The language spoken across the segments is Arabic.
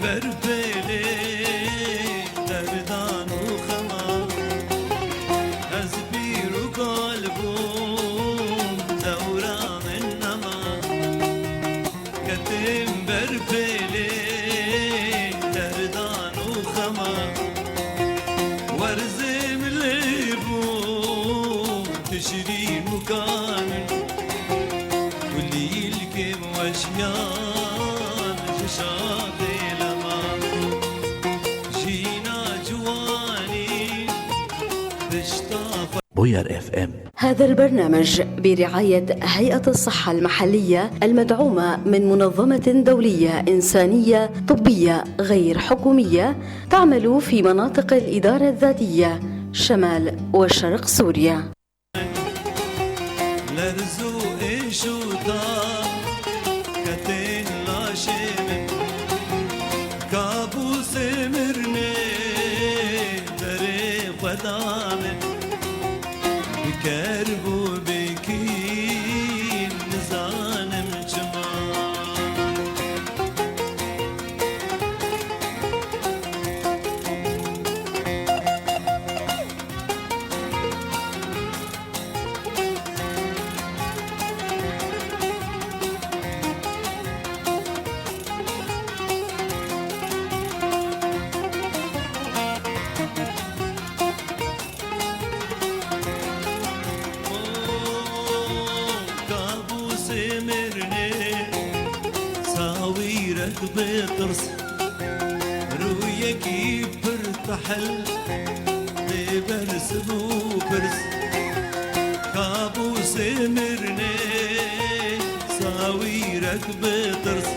بربلي دردان وخما أزبير قلبهم دورا من نما كتم بربلي دردان وخما ورزم لبو تشري مكان واللي يلكم وشيان جشاطي لما جينا جواني بشطاف بوير اف ام. هذا البرنامج برعاية هيئة الصحة المحلية المدعومة من منظمة دولية إنسانية طبية غير حكومية تعمل في مناطق الإدارة الذاتية شمال وشرق سوريا. لرزوق شوطا كتين لاشم كابوس مرني دري قدامن بكربو بكين نزانم جمال كابوس مرني ساويرك بطرس رويك يبرتحل ببرس بوبرس كابوس مرني ساويرك بطرس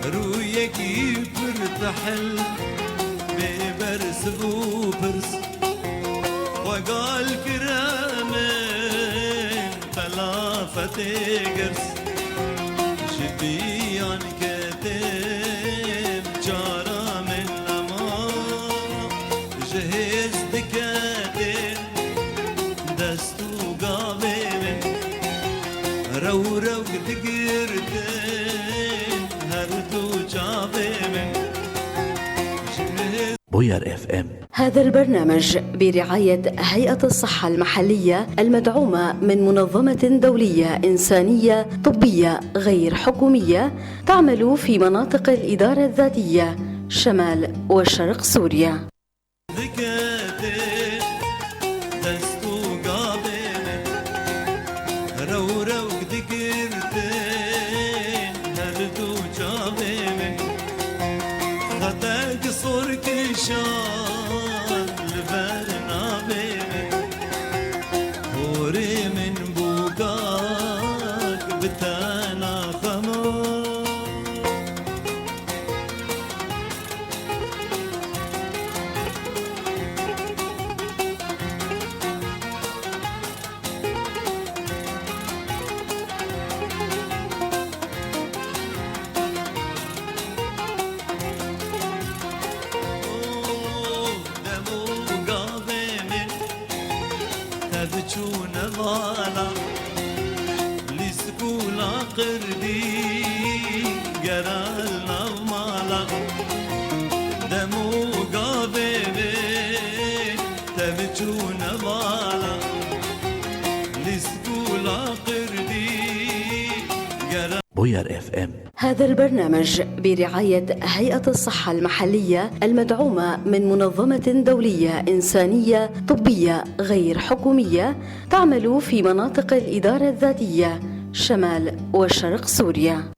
رويك يبرتحل ببرس بوبرس وقال كرامين خلافة قرس شبيان كتم جارا من لما جهز دكاتين دستو قابي من رو دقيرتين هردو جابي من جهز بوير اف ام. هذا البرنامج برعاية هيئة الصحة المحلية المدعومة من منظمة دولية إنسانية طبية غير حكومية تعمل في مناطق الإدارة الذاتية شمال وشرق سوريا. ذكاتي دستو قابل رو ذكرتين هردو جابل خطاك صورك شان لبرنابل هوري من بوقاك بتانا خمار تبجون ضالا لسكولا قردي قرالنا ومالا دمو قابلين تبجون ضالا لسكولا قردي بوير اف ام. هذا البرنامج برعاية هيئة الصحة المحلية المدعومة من منظمة دولية إنسانية طبية غير حكومية تعمل في مناطق الإدارة الذاتية شمال وشرق سوريا.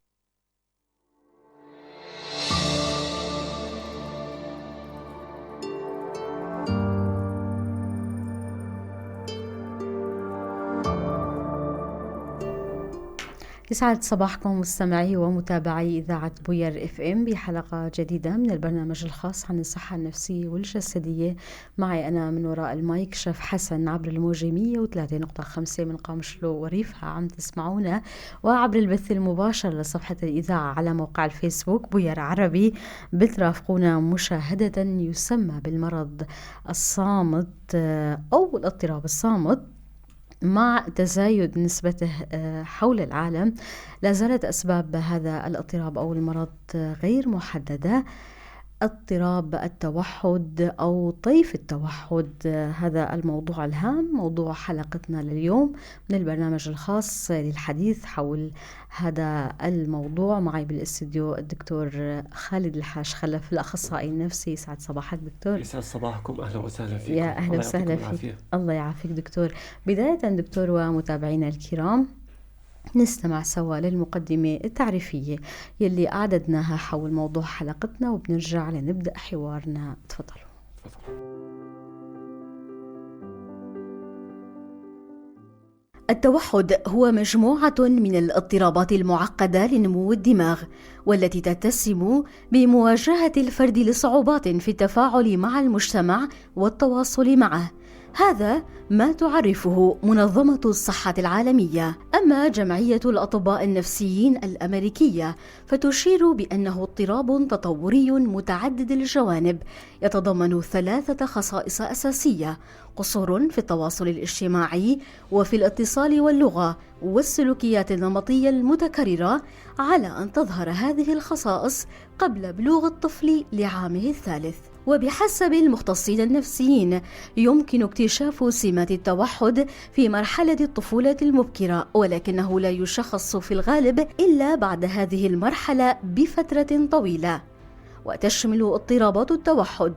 يسعد صباحكم مستمعي ومتابعي إذاعة بوير اف ام بحلقة جديدة من البرنامج الخاص عن الصحة النفسية والجسدية. معي أنا من وراء المايك شيف حسن عبر الموجة 103.5 من قامشلو وريفها عم تسمعونا، وعبر البث المباشر لصفحة الإذاعة على موقع الفيسبوك بوير عربي بترافقونا مشاهدة. يسمى بالمرض الصامت أو الاضطراب الصامت مع تزايد نسبته حول العالم، لا زالت أسباب هذا الاضطراب أو المرض غير محددة. اضطراب التوحد أو طيف التوحد، هذا الموضوع الهام، موضوع حلقتنا لليوم من البرنامج الخاص للحديث حول هذا الموضوع. معي بالاستديو الدكتور خالد الحاج خلف، الأخصائي النفسي. يسعد صباحك دكتور. يسعد صباحكم، أهلا وسهلا فيكم. يا أهلا وسهلا فيك. الله يعافيك دكتور. بداية دكتور ومتابعينا الكرام، نستمع سوا للمقدمة التعريفية يلي أعددناها حول موضوع حلقتنا، وبنرجع لنبدأ حوارنا. تفضلوا. التوحد هو مجموعة من الاضطرابات المعقدة لنمو الدماغ، والتي تتسم بمواجهة الفرد لصعوبات في التفاعل مع المجتمع والتواصل معه. هذا ما تعرفه منظمة الصحة العالمية. أما جمعية الأطباء النفسيين الأمريكية فتشير بأنه اضطراب تطوري متعدد الجوانب يتضمن 3 خصائص أساسية: قصور في التواصل الاجتماعي وفي الاتصال واللغة والسلوكيات النمطية المتكررة، على أن تظهر هذه الخصائص قبل بلوغ الطفل لعامه الثالث. وبحسب المختصين النفسيين يمكن اكتشاف سمات التوحد في مرحلة الطفولة المبكرة، ولكنه لا يشخص في الغالب إلا بعد هذه المرحلة بفترة طويلة. وتشمل اضطرابات التوحد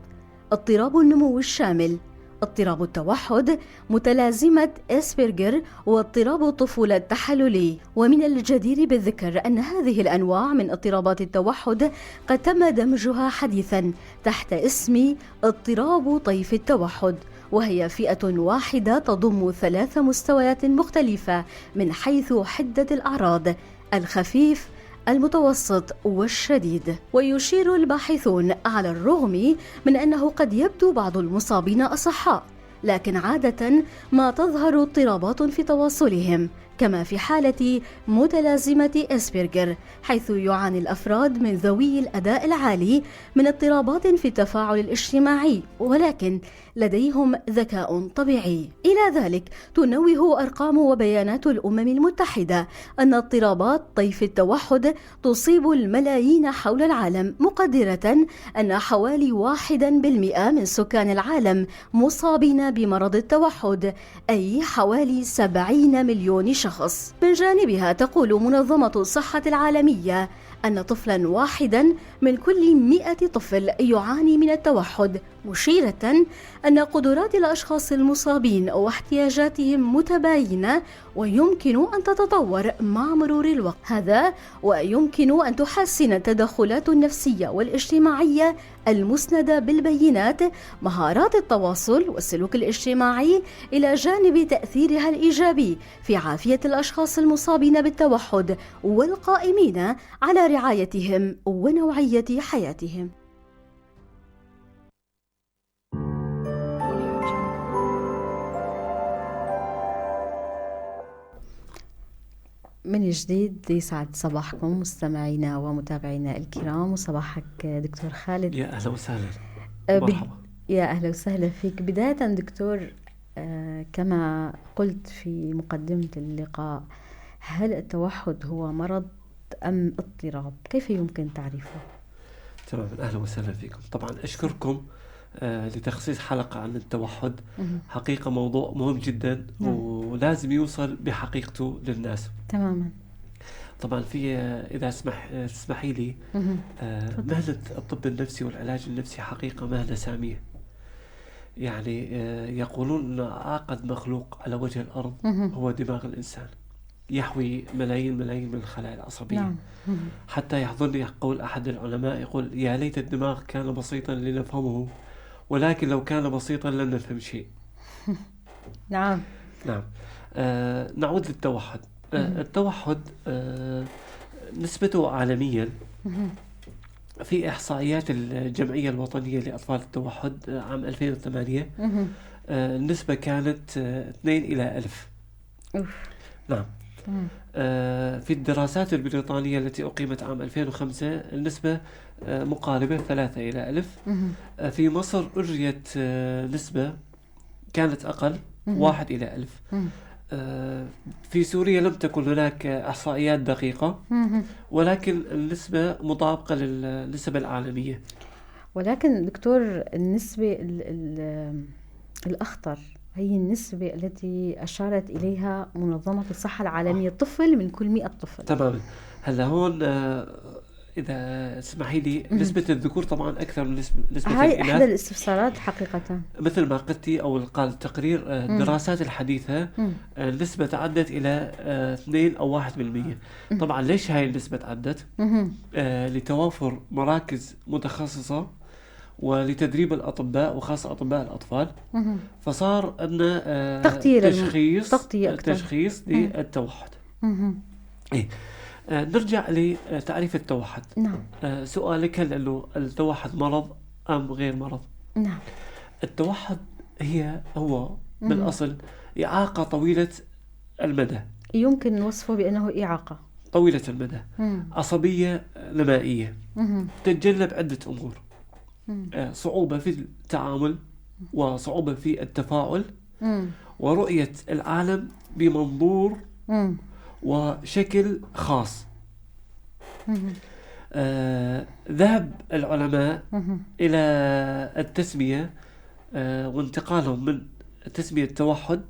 اضطراب النمو الشامل، اضطراب التوحد، متلازمة إسبرغر، واضطراب الطفولة التحللي. ومن الجدير بالذكر أن هذه الأنواع من اضطرابات التوحد قد تم دمجها حديثا تحت اسم اضطراب طيف التوحد، وهي فئة واحدة تضم 3 مستويات مختلفة من حيث حدة الأعراض: الخفيف، المتوسط والشديد. ويشير الباحثون على الرغم من أنه قد يبدو بعض المصابين أصحاء، لكن عادة ما تظهر اضطرابات في تواصلهم، كما في حالة متلازمة إسبرغر، حيث يعاني الأفراد من ذوي الأداء العالي من اضطرابات في التفاعل الاجتماعي، ولكن لديهم ذكاء طبيعي. إلى ذلك تنوه أرقام وبيانات الأمم المتحدة أن اضطرابات طيف التوحد تصيب الملايين حول العالم، مقدرة أن حوالي 1% من سكان العالم مصابين بمرض التوحد، أي حوالي 70 مليون شخص. من جانبها تقول منظمة الصحة العالمية أن طفلا واحدا من كل 100 طفل يعاني من التوحد، مشيرة أن قدرات الأشخاص المصابين واحتياجاتهم متباينة ويمكن أن تتطور مع مرور الوقت. هذا ويمكن أن تحسن التدخلات النفسية والاجتماعية المسندة بالبينات مهارات التواصل والسلوك الاجتماعي، إلى جانب تأثيرها الإيجابي في عافية الأشخاص المصابين بالتوحد والقائمين على رعايتهم ونوعية حياتهم. من جديد يسعد صباحكم مستمعينا ومتابعينا الكرام، وصباحك دكتور خالد. يا أهلا وسهلا. مرحبا. يا أهلا وسهلا فيك. بداية دكتور، كما قلت في مقدمة اللقاء، هل التوحد هو مرض أم اضطراب؟ كيف يمكن تعريفه؟ تمام، أهلا وسهلا فيكم. طبعا أشكركم لتخصيص حلقة عن التوحد. حقيقة موضوع مهم جدا ولازم يوصل بحقيقته للناس. تماما. طبعا في إذا تسمحي لي، مهنة الطب النفسي والعلاج النفسي حقيقة مهنة سامية. يعني يقولون أن أعقد مخلوق على وجه الأرض هو دماغ الإنسان، يحوي ملايين من الخلايا العصبية. نعم. حتى يحضرني قول أحد العلماء يقول: يا ليت الدماغ كان بسيطا لنفهمه، ولكن لو كان بسيطا لن نفهم شيء. نعم. نعم. نعود للتوحد. التوحد نسبته عالميا في إحصائيات الجمعية الوطنية لأطفال التوحد عام 2008 النسبة كانت 2 إلى 1000. نعم. في الدراسات البريطانية التي أقيمت عام 2005 النسبة مقاربة 3 إلى 1000. في مصر أجريت نسبة كانت أقل، 1 إلى 1000. في سوريا لم تكن هناك إحصائيات دقيقة، ولكن النسبة مطابقة للنسب العالمية. ولكن دكتور النسبة الأخطر هي النسبة التي أشارت إليها منظمة الصحة العالمية، طفل من كل 100 طفل. تماما. هلا هون إذا اسمحي لي، نسبة الذكور طبعا أكثر من نسبة هاي الإناث. أحد الاستفسارات حقيقة، مثل ما قلتي أو قال التقرير، الدراسات الحديثة النسبة تعدت إلى 2 أو 1%. طبعا ليش هاي النسبة تعدت؟ لتوافر مراكز متخصصة ولتدريب الأطباء وخاصة أطباء الأطفال. فصار عندنا تشخيص للتوحد. إيه. نرجع لتعريف التوحد. نعم. سؤالك، هل أنه التوحد مرض أم غير مرض؟ نعم. التوحد هو بالأصل إعاقة طويلة المدى، يمكن وصفه بأنه إعاقة طويلة المدى، عصبية نمائية، تتجلب عدة أمور: صعوبة في التعامل، وصعوبة في التفاعل، ورؤية العالم بمنظور وشكل خاص. ذهب العلماء إلى التسمية وانتقالهم من تسمية التوحد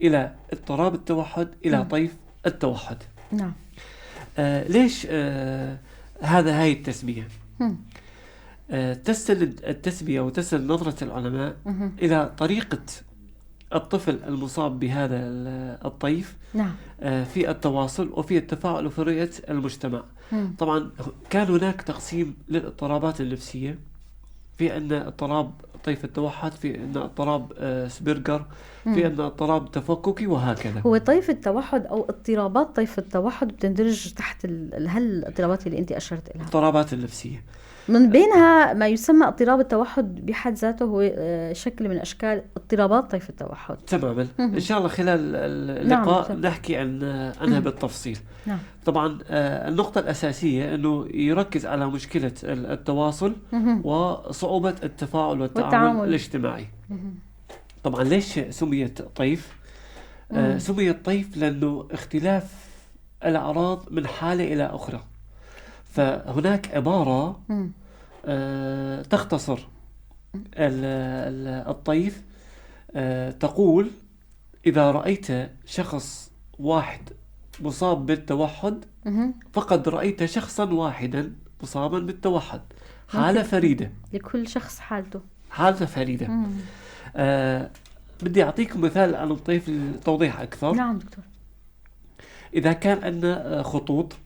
إلى اضطراب التوحد إلى طيف التوحد. نعم. ليش هاي التسمية؟ تستند التسمية وتستند نظرة العلماء إلى طريقة الطفل المصاب بهذا الطيف. نعم. في التواصل وفي التفاعل وفي رؤية المجتمع. طبعا كان هناك تقسيم للاضطرابات النفسية، في أن اضطراب طيف التوحد، في أن اضطراب سبيرجر، في أن اضطراب تفككي، وهكذا. هو طيف التوحد أو اضطرابات طيف التوحد بتندرج تحت الاضطرابات اللي أنت أشرت إليها، الاضطرابات النفسية. من بينها ما يسمى اضطراب التوحد بحد ذاته، هو شكل من أشكال اضطرابات طيف التوحد. تماما. إن شاء الله خلال اللقاء نحكي عنها بالتفصيل. نعم. طبعا النقطة الأساسية أنه يركز على مشكلة التواصل وصعوبة التفاعل والتعامل الاجتماعي. طبعا ليش سميت طيف؟ سميت طيف لأنه اختلاف الأعراض من حالة إلى أخرى. فهناك عبارة تختصر الطيف، تقول: إذا رأيت شخص واحد مصاب بالتوحد فقد رأيت شخصا واحدا مصابا بالتوحد. حالة فريدة، لكل شخص حالة فريدة. بدي أعطيكم مثال عن الطيف للتوضيح أكثر. نعم دكتور. إذا كان عندنا خطوط،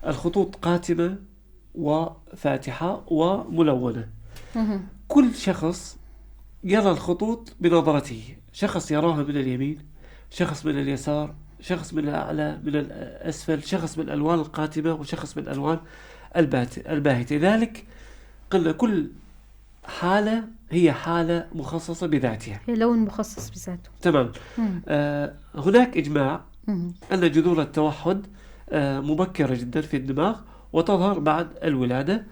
الخطوط قاتمة وفاتحة وملونة، كل شخص يرى الخطوط بنظرته. شخص يراها من اليمين، شخص من اليسار، شخص من الأعلى، من الأسفل، شخص من الألوان القاتمة وشخص من الألوان الباهتة. لذلك قلنا كل حالة هي حالة مخصصة بذاتها، هي لون مخصص بذاته. تمام. هناك إجماع أن جذور التوحد مبكرة جدا في الدماغ وتظهر بعد الولادة،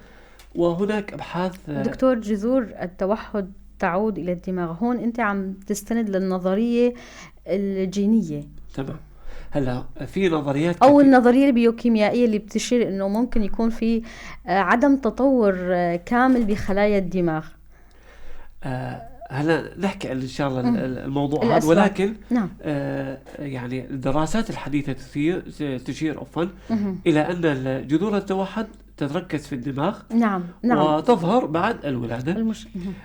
وهناك أبحاث. دكتور، جذور التوحد تعود إلى الدماغ، هون أنت عم تستند للنظرية الجينية. تمام. هلا في نظريات أو النظرية البيوكيميائية اللي بتشير إنه ممكن يكون في عدم تطور كامل بخلايا الدماغ. هلا نحكي إن شاء الله الموضوع هذا، ولكن نعم. يعني الدراسات الحديثة تشير إلى أن جذور التوحد تتركز في الدماغ. نعم. وتظهر بعد الولادة.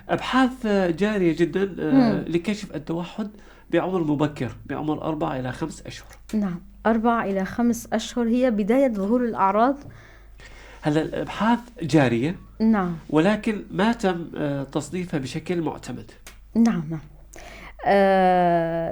أبحاث جارية جدا لكشف التوحد بعمر مبكر، بعمر 4 إلى 5 أشهر. نعم، 4 إلى 5 أشهر هي بداية ظهور الأعراض. هلا الأبحاث جارية. نعم. ولكن ما تم تصنيفها بشكل معتمد. نعم.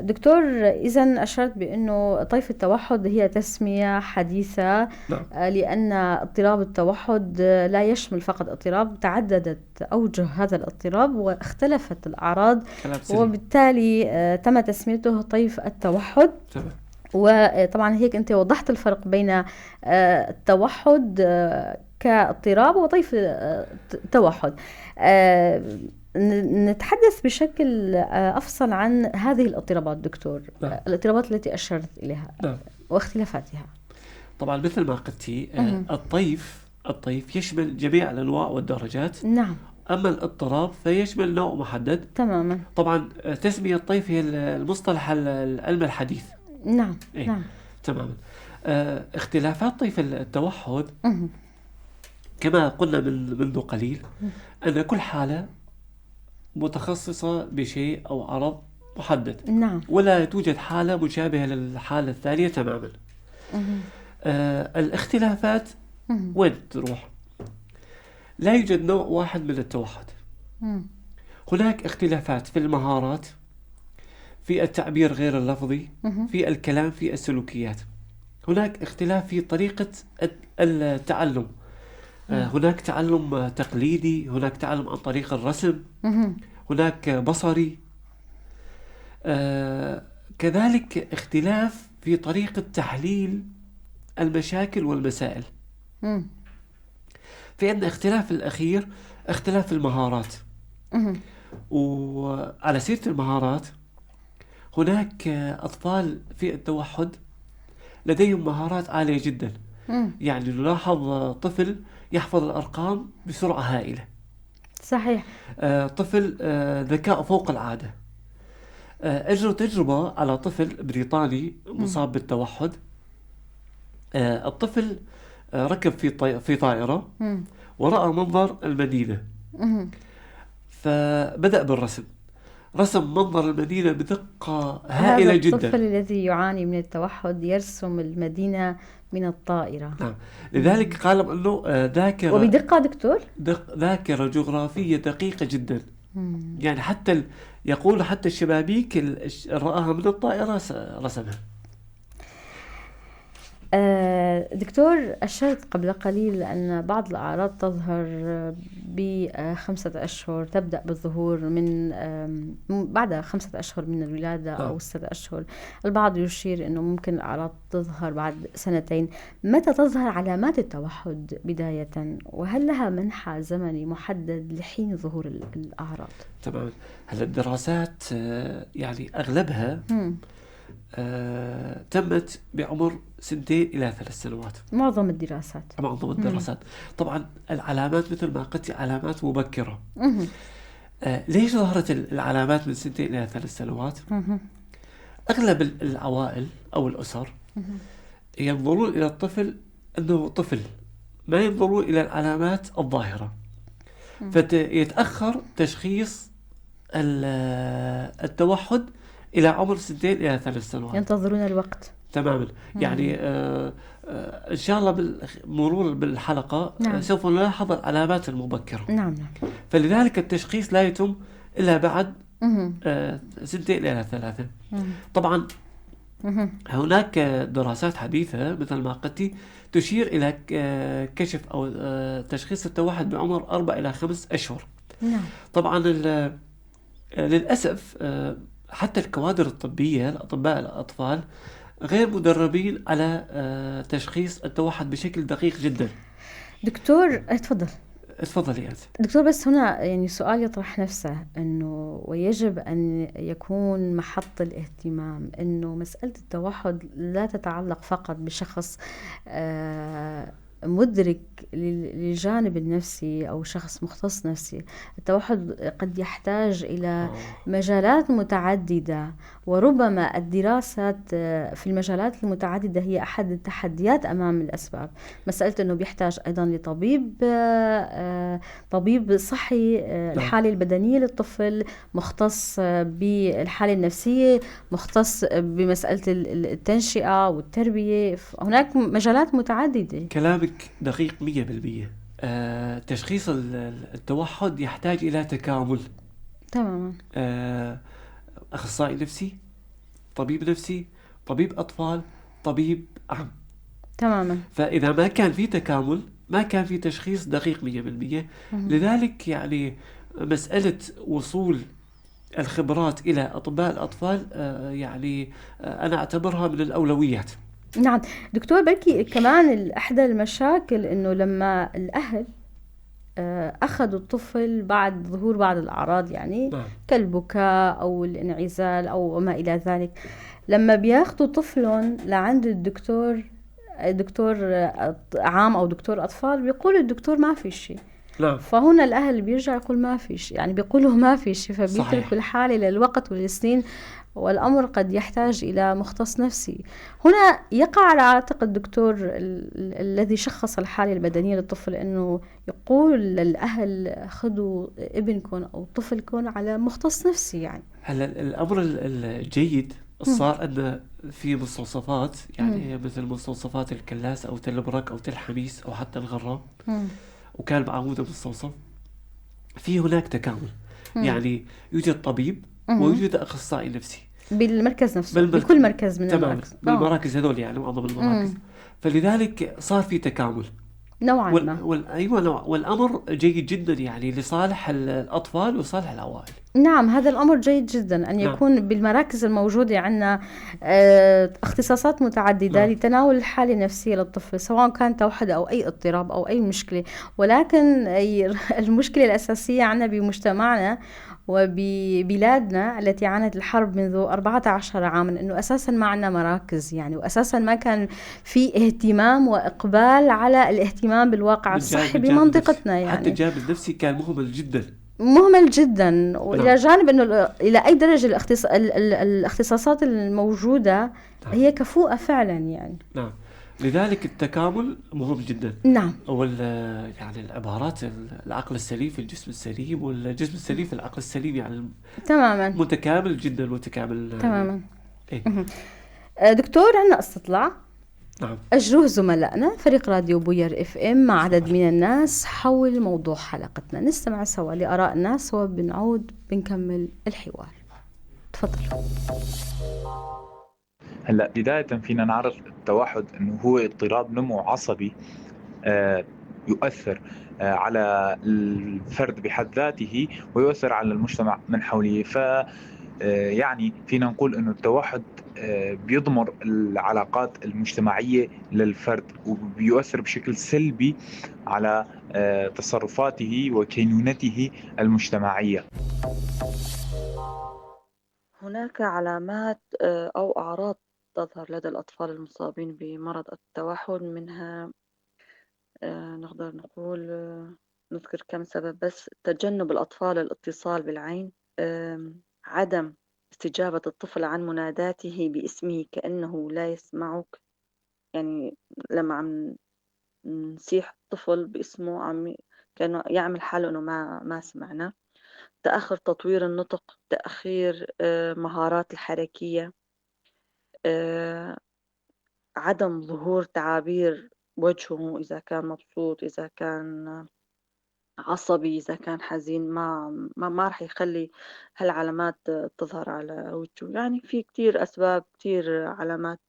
دكتور، إذن أشرت بأنه طيف التوحد هي تسمية حديثة. نعم. لأن اضطراب التوحد لا يشمل فقط اضطراب، تعددت أوجه هذا الاضطراب واختلفت الأعراض، وبالتالي تم تسميته طيف التوحد. تمام. وطبعا هيك أنت وضحت الفرق بين التوحد كاضطراب وطيف التوحد. نتحدث بشكل أفصل عن هذه الاضطرابات دكتور. نعم. الاضطرابات التي أشرت إليها نعم. واختلافاتها. طبعا مثل ما قلتي الطيف يشمل جميع الأنواع والدرجات. نعم. أما الاضطراب فيشمل نوع محدد تماما. طبعا تسمية الطيف هي المصطلح العلم الحديث. نعم. إيه؟ نعم. تماما. اختلافات طيف التوحد كما قلنا منذ قليل أن كل حالة متخصصة بشيء أو عرض محدد. نعم. ولا توجد حالة مشابهة للحالة الثانية تماما. الاختلافات وين تروح؟ لا يوجد نوع واحد من التوحد. هناك اختلافات في المهارات، في التعبير غير اللفظي، في الكلام، في السلوكيات. هناك اختلاف في طريقة التعلم. هناك تعلم تقليدي، هناك تعلم عن طريق الرسم، هناك بصري. كذلك اختلاف في طريقة تحليل المشاكل والمسائل. في عندنا اختلاف الأخير اختلاف المهارات. وعلى سيرة المهارات هناك أطفال في التوحد لديهم مهارات عالية جدا. يعني نلاحظ طفل يحفظ الأرقام بسرعة هائلة. صحيح. طفل ذكاء فوق العادة. أجروا تجربة على طفل بريطاني مصاب بالتوحد. الطفل ركب في طائرة ورأى منظر المدينة، فبدأ بالرسم. رسم منظر المدينة بدقة هائلة جدا. الطفل الذي يعاني من التوحد يرسم المدينة من الطائرة. نعم. لذلك قال أنه ذاكرة وبدقة دكتور؟ ذاكرة جغرافية دقيقة جدا. يعني حتى يقول حتى الشبابيك رآها من الطائرة رسمها. دكتور، أشرت قبل قليل أن بعض الأعراض تظهر ب5 أشهر، تبدأ بالظهور من بعد 5 أشهر من الولادة أو 6 أشهر. البعض يشير أنه ممكن الأعراض تظهر بعد 2 سنين. متى تظهر علامات التوحد بداية؟ وهل لها منحى زمني محدد لحين ظهور الأعراض؟ تمام. هل الدراسات يعني أغلبها تمت بعمر 2 إلى 3 سنوات. معظم الدراسات. طبعا العلامات مثل ما قلت علامات مبكرة. ليش ظهرت العلامات من 2 إلى 3 سنوات؟ أغلب العوائل أو الأسر ينظرون إلى الطفل أنه طفل، ما ينظرون إلى العلامات الظاهرة، فيتأخر تشخيص التوحد إلى عمر 2 إلى 3 سنوات. ينتظرون الوقت. تماما. يعني إن شاء الله بالمرور بالحلقة نعم. سوف نلاحظ العلامات المبكرة. نعم. فلذلك التشخيص لا يتم إلا بعد 2 إلى 3. طبعا هناك دراسات حديثة مثل ما قلتي تشير إلى كشف أو تشخيص التوحد بعمر 4 إلى 5 أشهر. نعم. طبعا للأسف حتى الكوادر الطبية الأطباء الأطفال غير مدربين على تشخيص التوحد بشكل دقيق جدا. دكتور تفضلي أنت. دكتور، بس هنا يعني سؤال يطرح نفسه، أنه ويجب أن يكون محط الاهتمام أنه مسألة التوحد لا تتعلق فقط بشخص مدرك للجانب النفسي أو شخص مختص نفسي. التوحد قد يحتاج إلى مجالات متعددة، وربما الدراسات في المجالات المتعددة هي أحد التحديات أمام الأسباب. مسألة أنه بيحتاج أيضا طبيب صحي، الحالة البدنية للطفل، مختص بالحالة النفسية، مختص بمسألة التنشئة والتربية. هناك مجالات متعددة. كلامك دقيق 100%. تشخيص التوحد يحتاج إلى تكامل. تماما. أخصائي نفسي، طبيب نفسي، طبيب أطفال، طبيب عام. تماما. فإذا ما كان في تكامل ما كان في تشخيص دقيق 100%. لذلك يعني مسألة وصول الخبرات إلى أطباء الأطفال يعني أنا أعتبرها من الأولويات. نعم دكتور، بركي كمان أحد المشاكل أنه لما الأهل أخذوا الطفل بعد ظهور بعض الأعراض، يعني نعم. كالبكاء أو الانعزال أو ما إلى ذلك. لما بياخدوا طفلهم لعند دكتور عام أو دكتور أطفال، بيقول الدكتور ما في شيء. نعم. فهنا الأهل بيرجع يقول ما في شيء، يعني بيقولوا ما في شيء، صحيح. فبيتركوا الحالة للوقت والسنين، والأمر قد يحتاج إلى مختص نفسي. هنا يقع على عاتق الدكتور الذي شخص الحالة البدنية للطفل أنه يقول للأهل خذوا ابنكم أو طفلكم على مختص نفسي. يعني هلا الأمر الجيد صار أن في مستوصفات، يعني مثل مستوصفات الكلاس أو تل برك أو تل حميس أو حتى الغرام، وكان معمودة مستوصف، في هناك تكامل. يعني يوجد طبيب ويوجد أخصائي نفسي بالمركز نفسه، بكل مركز من المراكز، بالمراكز هذول، يعني معظم المراكز. فلذلك صار في تكامل نوعا ما. والأمر جيد جدا، يعني لصالح الأطفال وصالح العوائل. نعم، هذا الأمر جيد جدا أن يكون نعم. بالمراكز الموجودة عندنا اختصاصات متعددة. نعم. لتناول الحالة النفسية للطفل، سواء كان توحد أو أي اضطراب أو أي مشكلة. ولكن المشكلة الأساسية عندنا بمجتمعنا وببلادنا التي عانت الحرب منذ 14 عاما، أنه أساسا ما عندنا مراكز، يعني وأساسا ما كان في اهتمام وإقبال على الاهتمام بالواقع الصحي بمنطقتنا. يعني حتى الجانب النفسي كان مهمل جدا، وإلى جانب أنه إلى أي درجة الاختصاصات الموجودة هي كفؤة فعلا. يعني نعم، لذلك التكامل مهم جدا. نعم. يعني العبارات العقل السليم في الجسم السليم، والجسم السليم في العقل السليم، يعني تماما متكامل جدا، متكامل تماما. إيه؟ دكتور، عندنا استطلاع نعم أجروه زملائنا فريق راديو بوير اف ام مع عدد من الناس حول موضوع حلقتنا. نستمع سوا لآراء الناس وبنعود بنكمل الحوار. تفضلوا. هلا بداية فينا نعرف التوحد انه هو اضطراب نمو عصبي يؤثر على الفرد بحد ذاته ويؤثر على المجتمع من حوله. يعني فينا نقول انه التوحد بيضمر العلاقات المجتمعية للفرد وبيؤثر بشكل سلبي على تصرفاته وكينونته المجتمعية. هناك علامات أو أعراض تظهر لدى الأطفال المصابين بمرض التوحد، منها نقدر نقول نذكر كم سبب بس: تجنب الأطفال الاتصال بالعين، عدم استجابة الطفل عن مناداته باسمه كأنه لا يسمعك، يعني لما عم نصيح الطفل باسمه كأنه يعمل حاله أنه ما سمعنا. تأخر تطوير النطق، تأخير مهارات الحركية، عدم ظهور تعابير وجهه، إذا كان مبسوط، إذا كان عصبي، إذا كان حزين، ما رح يخلي هالعلامات تظهر على وجهه. يعني في كتير أسباب، كتير علامات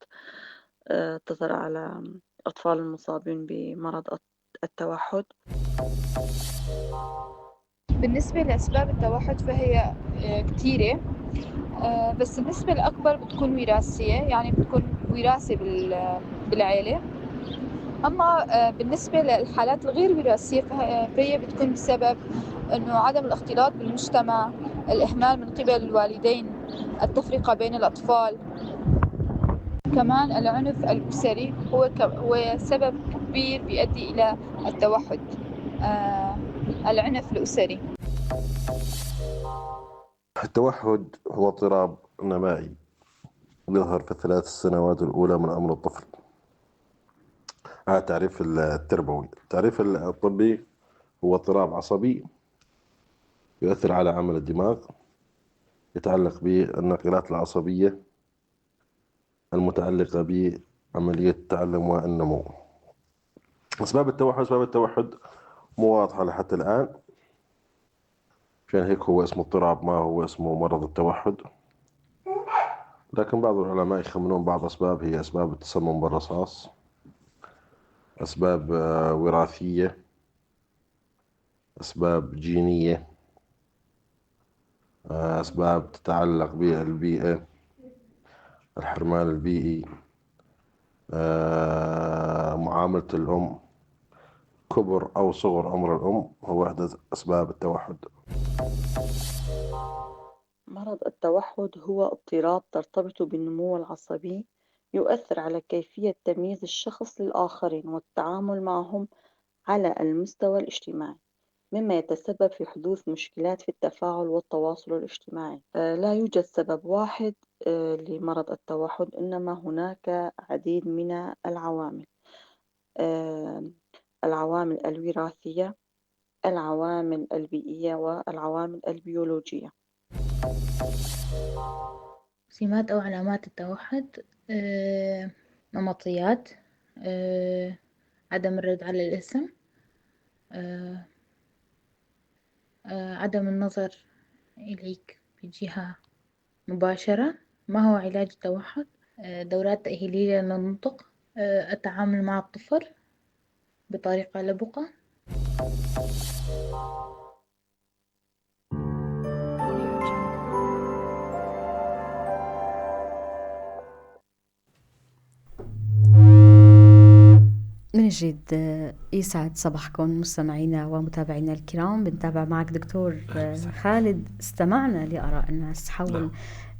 تظهر على الأطفال المصابين بمرض التوحد. بالنسبة لأسباب التوحد فهي كتيرة، بس النسبة الأكبر بتكون وراثية، يعني بتكون وراثة بالعائلة. أما بالنسبة للحالات الغير وراثية فهي بتكون بسبب أنه عدم الاختلاط بالمجتمع، الإهمال من قبل الوالدين، التفرقة بين الأطفال، كمان العنف الأسري هو سبب كبير بيؤدي إلى التوحد. العنف الأسري. التوحد هو اضطراب نمائي يظهر في الثلاث سنوات الأولى من عمر الطفل. هذا التعريف التربوي. التعريف الطبي هو اضطراب عصبي يؤثر على عمل الدماغ، يتعلق بالناقلات العصبية المتعلقة بعملية التعلم والنمو. أسباب التوحد مو واضحة لحتى الآن، عشان هيك هو اسمه اضطراب، ما هو اسمه مرض التوحد. لكن بعض العلماء يخمنون بعض أسباب هي أسباب التسمم بالرصاص، أسباب وراثية، أسباب جينية، أسباب تتعلق بالبيئة، الحرمان البيئي، معاملة الأم، كبر أو صغر عمر الأم هو إحدى أسباب التوحد. مرض التوحد هو اضطراب ترتبط بالنمو العصبي يؤثر على كيفية تمييز الشخص للآخرين والتعامل معهم على المستوى الاجتماعي، مما يتسبب في حدوث مشكلات في التفاعل والتواصل الاجتماعي. لا يوجد سبب واحد لمرض التوحد، إنما هناك عديد من العوامل. آه، العوامل الوراثية، العوامل البيئية، والعوامل البيولوجية. سمات أو علامات التوحد، نمطيات، عدم الرد على الاسم، آه، عدم النظر إليك بجهة مباشرة. ما هو علاج التوحد؟ دورات تأهيلية للنطق، التعامل مع الطفل بطريقة لبقة. من جديد يسعد صباحكم مستمعينا ومتابعينا الكرام. بنتابع معك دكتور خالد. استمعنا لآراء الناس حول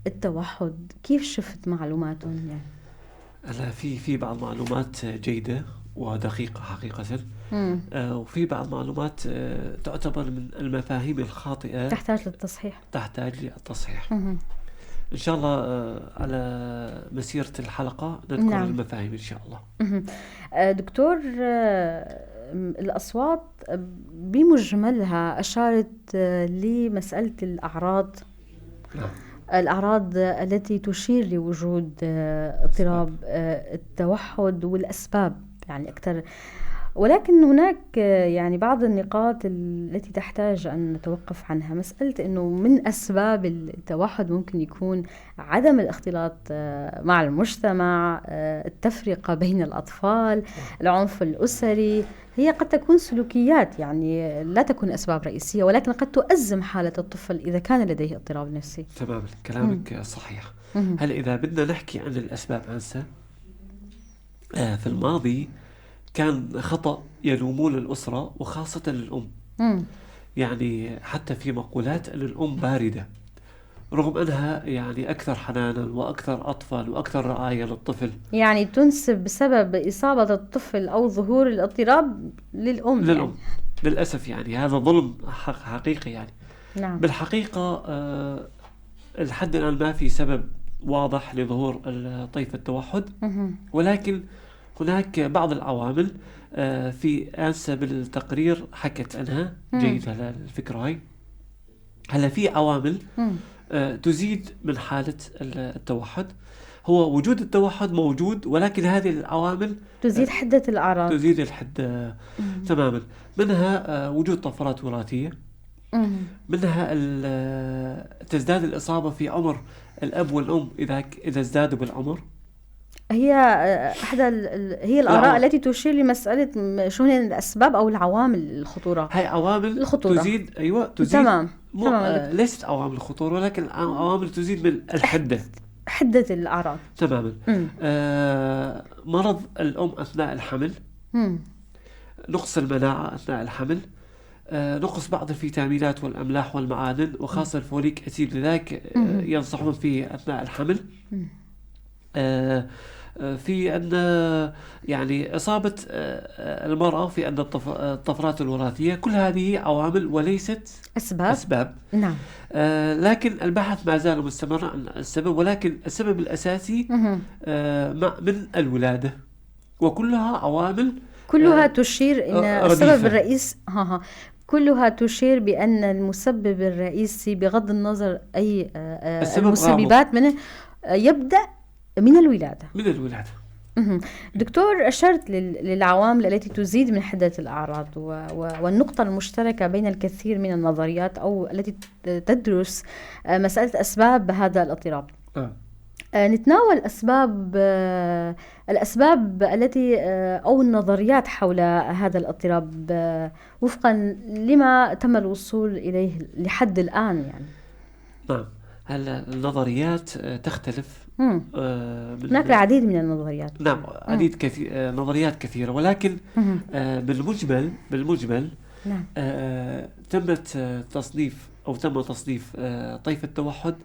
التوحد، كيف شفت معلوماتهم يعني؟ هلا في بعض معلومات جيدة ودقيقة حقيقة، وفي بعض معلومات تعتبر من المفاهيم الخاطئة تحتاج للتصحيح. إن شاء الله على مسيرة الحلقة نذكر المفاهيم إن شاء الله. دكتور، الأصوات بمجملها أشارت لمسألة الأعراض، الأعراض التي تشير لوجود اضطراب التوحد والأسباب يعني أكثر، ولكن هناك يعني بعض النقاط التي تحتاج أن نتوقف عنها. مسألة أنه من أسباب التوحد ممكن يكون عدم الاختلاط مع المجتمع، التفرقة بين الأطفال، العنف الأسري. هي قد تكون سلوكيات يعني لا تكون أسباب رئيسية، ولكن قد تؤزم حالة الطفل إذا كان لديه اضطراب نفسي. تمام، كلامك صحيح. هل إذا بدنا نحكي عن الأسباب عنسا، في الماضي كان خطأ يلومون الأسرة وخاصة الأم. يعني حتى في مقولات أن الأم باردة، رغم أنها يعني أكثر حنانا وأكثر أطفال وأكثر رعاية للطفل. يعني تنسب بسبب إصابة الطفل أو ظهور الاضطراب للأم. يعني. للأسف يعني هذا ظلم حقيقي يعني. نعم. بالحقيقة الحد الآن ما في سبب واضح لظهور طيف التوحد، ولكن هناك بعض العوامل في أنسة بالتقرير حكت عنها جيدة الفكرة هاي. هلا في عوامل تزيد من حالة التوحد. هو وجود التوحد موجود، ولكن هذه العوامل تزيد حدة الأعراض، تزيد الحدة تماما. منها وجود طفرات وراثية، منها تزداد الإصابة في عمر الأب والأم إذا ازدادوا بالعمر. هي هي الآراء التي تشير لمسألة شو هي الأسباب أو العوامل الخطورة. هاي عوامل الخطورة تزيد. تزيد. تمام. ليست عوامل الخطورة، ولكن عوامل تزيد من حدة الأعراض. تماما. مرض الأم أثناء الحمل، نقص المناعة أثناء الحمل، نقص بعض الفيتامينات والأملاح والمعادن وخاصة الفوليك أسيد، لذلك ينصحون فيه أثناء الحمل. في أن يعني إصابة المرأة في أن الطفرات الوراثية، كل هذه عوامل وليست أسباب. نعم. لكن البحث ما زال مستمر عن السبب، ولكن السبب الأساسي من الولادة، وكلها عوامل كلها تشير إن السبب الرئيس كلها تشير بأن المسبب الرئيسي بغض النظر أي المسببات منه يبدأ من الولادة. دكتور، أشرت للعوامل التي تزيد من حدة الأعراض، والنقطة المشتركة بين الكثير من النظريات أو التي تدرس مسألة أسباب هذا الاضطراب. نتناول الأسباب التي أو النظريات حول هذا الاضطراب وفقا لما تم الوصول إليه لحد الآن يعني. نعم. هلا النظريات تختلف هناك العديد من النظريات. نعم، عديد كثير، نظريات كثيرة، ولكن بالمجمل نعم. تمت تصنيف أو تم تصنيف طيف التوحد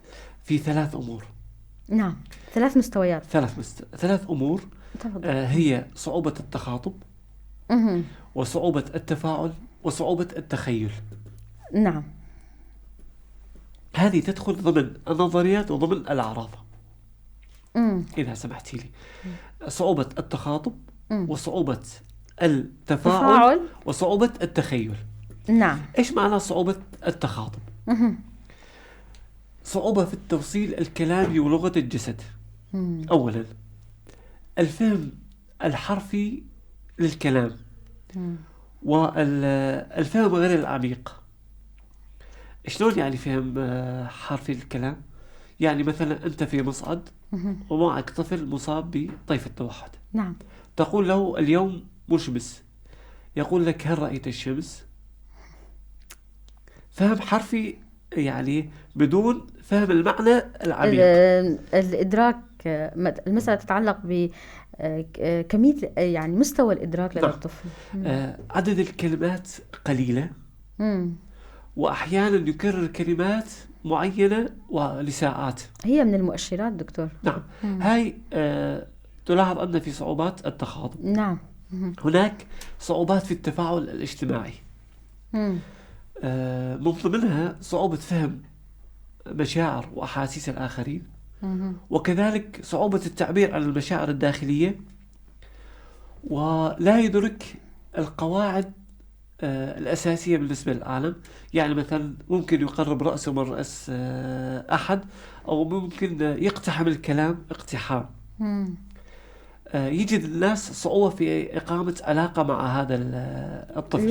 في 3 أمور. نعم، 3 مستويات. 3 أمور. هي صعوبة التخاطب، وصعوبة التفاعل، وصعوبة التخيل. نعم. هذه تدخل ضمن النظريات وضمن الأعراض. إذا سمحتي لي، صعوبة التخاطب، وصعوبة التفاعل، وصعوبة التخيل. نعم. إيش معنى صعوبة التخاطب؟ صعوبة في التوصيل الكلامي ولغة الجسد. أولا، الفهم الحرفي للكلام، والفهم غير العميق. شلون يعني فهم حرفي للكلام؟ يعني مثلا أنت في مصعد ومعك طفل مصاب بطيف التوحد. نعم. تقول له اليوم مشمس، يقول لك هل رأيت الشمس؟ فهم حرفي، يعني بدون فهم المعنى العميق. الإدراك، المسألة تتعلق بكمية يعني مستوى الإدراك لدى الطفل. عدد الكلمات قليلة، وأحيانا يكرر كلمات معينة ولساعات. هي من المؤشرات دكتور. نعم. هاي تلاحظ أن في صعوبات التخاطب. نعم. هناك صعوبات في التفاعل الاجتماعي، من ضمنها صعوبة فهم مشاعر وأحاسيس الآخرين، وكذلك صعوبة التعبير عن المشاعر الداخلية، ولا يدرك القواعد الأساسية بالنسبة للعالم. يعني مثلا ممكن يقرب رأسه من رأس أحد، أو ممكن يقتحم الكلام اقتحام. يجد الناس صعوبة في إقامة علاقة مع هذا الطفل.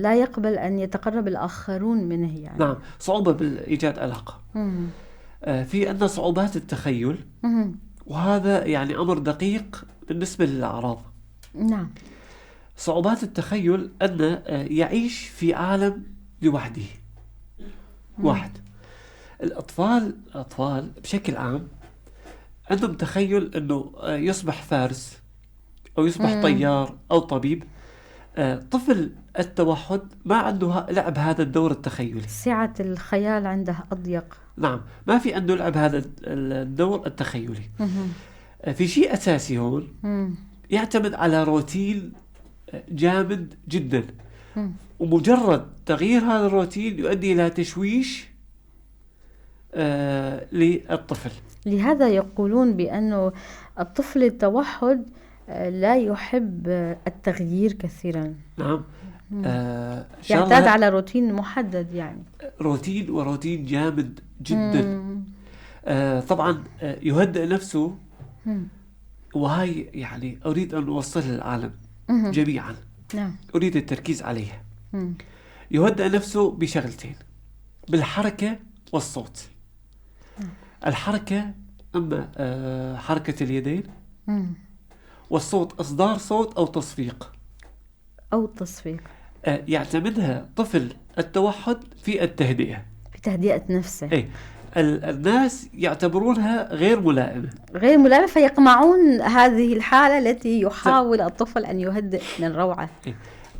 لا يقبل أن يتقرب الآخرون منه يعني. نعم، صعوبة بإيجاد علاقة. في عندنا صعوبات التخيل، وهذا يعني أمر دقيق بالنسبة للأعراض. نعم. صعوبات التخيل أن يعيش في عالم لوحده. واحد، الأطفال بشكل عام عندهم تخيل أنه يصبح فارس أو يصبح طيار أو طبيب. طفل التوحد ما عنده لعب هذا الدور التخيلي، سعة الخيال عنده أضيق. نعم، ما في عنده لعب هذا الدور التخيلي. في شيء أساسي هون، يعتمد على روتين جامد جدا، ومجرد تغيير هذا الروتين يؤدي إلى تشويش للطفل. لهذا يقولون بأنه الطفل التوحد لا يحب التغيير كثيرا. نعم. يعتاد على روتين محدد، يعني روتين جامد جدا. طبعا يهدئ نفسه، وهي يعني أريد أن أوصلها للعالم جميعا. نعم. أريد التركيز عليها. يهدئ نفسه بشغلتين، بالحركة والصوت. الحركة، أما حركة اليدين، والصوت إصدار صوت أو تصفيق. يعتمدها طفل التوحد في التهدئة، في تهدئة نفسه. الناس يعتبرونها غير ملائمة، فيقمعون هذه الحالة التي يحاول الطفل أن يهدئ من الروعة.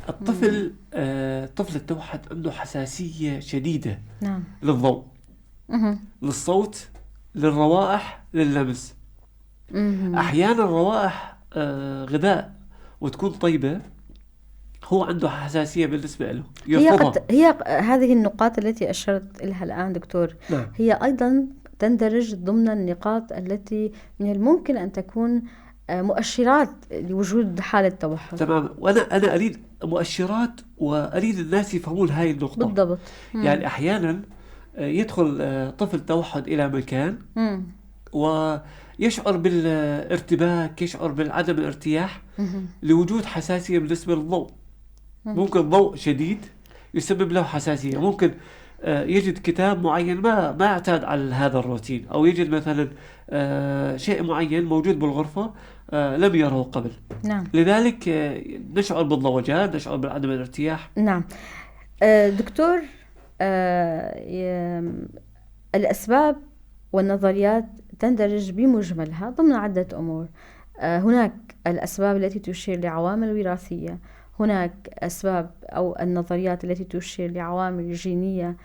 الطفل طفل التوحد عنده حساسية شديدة. نعم. للضوء، للصوت، للروائح، لللمس. أحيانا الروائح غذاء وتكون طيبة، هو عنده حساسية بالنسبة له، يرفضها. هي هذه النقاط التي أشرت لها الآن دكتور. نعم. هي أيضا تندرج ضمن النقاط التي من الممكن أن تكون مؤشرات لوجود حالة توحد. تمام. وأنا أريد مؤشرات، وأريد الناس يفهمون هاي النقطة بالضبط. يعني أحيانا يدخل طفل توحد إلى مكان ويشعر بالارتباك، يشعر بالعدم الارتياح لوجود حساسية بالنسبة للضوء. ممكن ضوء شديد يسبب له حساسية، ممكن يجد كتاب معين ما اعتاد على هذا الروتين، أو يجد مثلا شيء معين موجود بالغرفة لم يره قبل. نعم. لذلك نشعر بالضوجان، نشعر بعدم الارتياح. نعم. دكتور، الأسباب والنظريات تندرج بمجملها ضمن عدة أمور. هناك الأسباب التي تشير لعوامل وراثية، هناك أسباب أو النظريات التي تشير لعوامل جينية،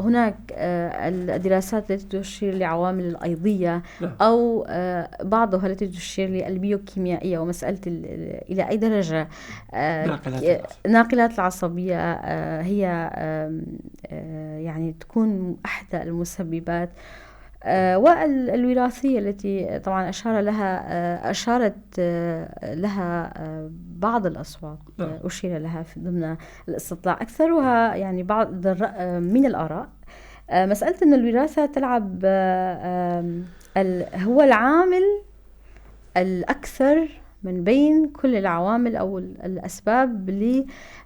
هناك الدراسات التي تشير لعوامل الأيضية، أو بعضها التي تشير للبيوكيميائية ومسألة إلى أي درجة ناقلات العصبية هي يعني تكون أحدى المسببات، والوراثية التي طبعا أشارت لها بعض الأصوات، أشير لها في ضمن الاستطلاع، أكثرها يعني بعض من الآراء مسألة أن الوراثة تلعب هو العامل الأكثر من بين كل العوامل أو الأسباب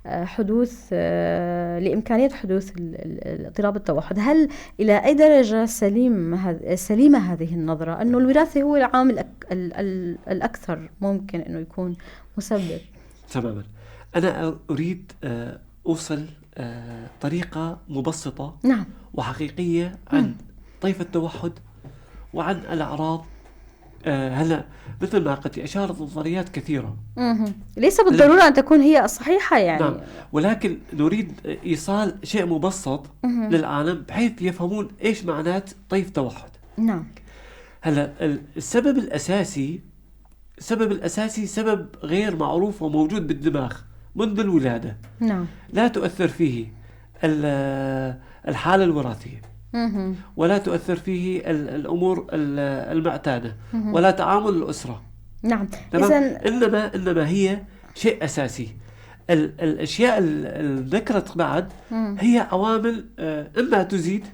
لحدوث لإمكانية حدوث اضطراب التوحد. هل إلى أي درجة سليمة هذه النظرة أنه الوراثة هو العامل الأكثر ممكن أنه يكون مسبب؟ تماما. أنا أريد أوصل طريقة مبسطة نعم وحقيقية عن طيف التوحد وعن الأعراض. هلا مثل ما قلت أشارت نظريات كثيرة، ليس بالضرورة أن تكون هي الصحيحة يعني. نعم. ولكن نريد إيصال شيء مبسط للعالم بحيث يفهمون إيش معنات طيف توحد. نعم. هلا السبب الأساسي سبب غير معروف وموجود بالدماغ منذ الولادة. نعم. لا تؤثر فيه الحالة الوراثية، ولا تؤثر فيه الأمور المعتادة، ولا تعامل الأسرة. نعم. إنما هي شيء أساسي. الأشياء اللي ذكرت بعد هي عوامل إما تزيد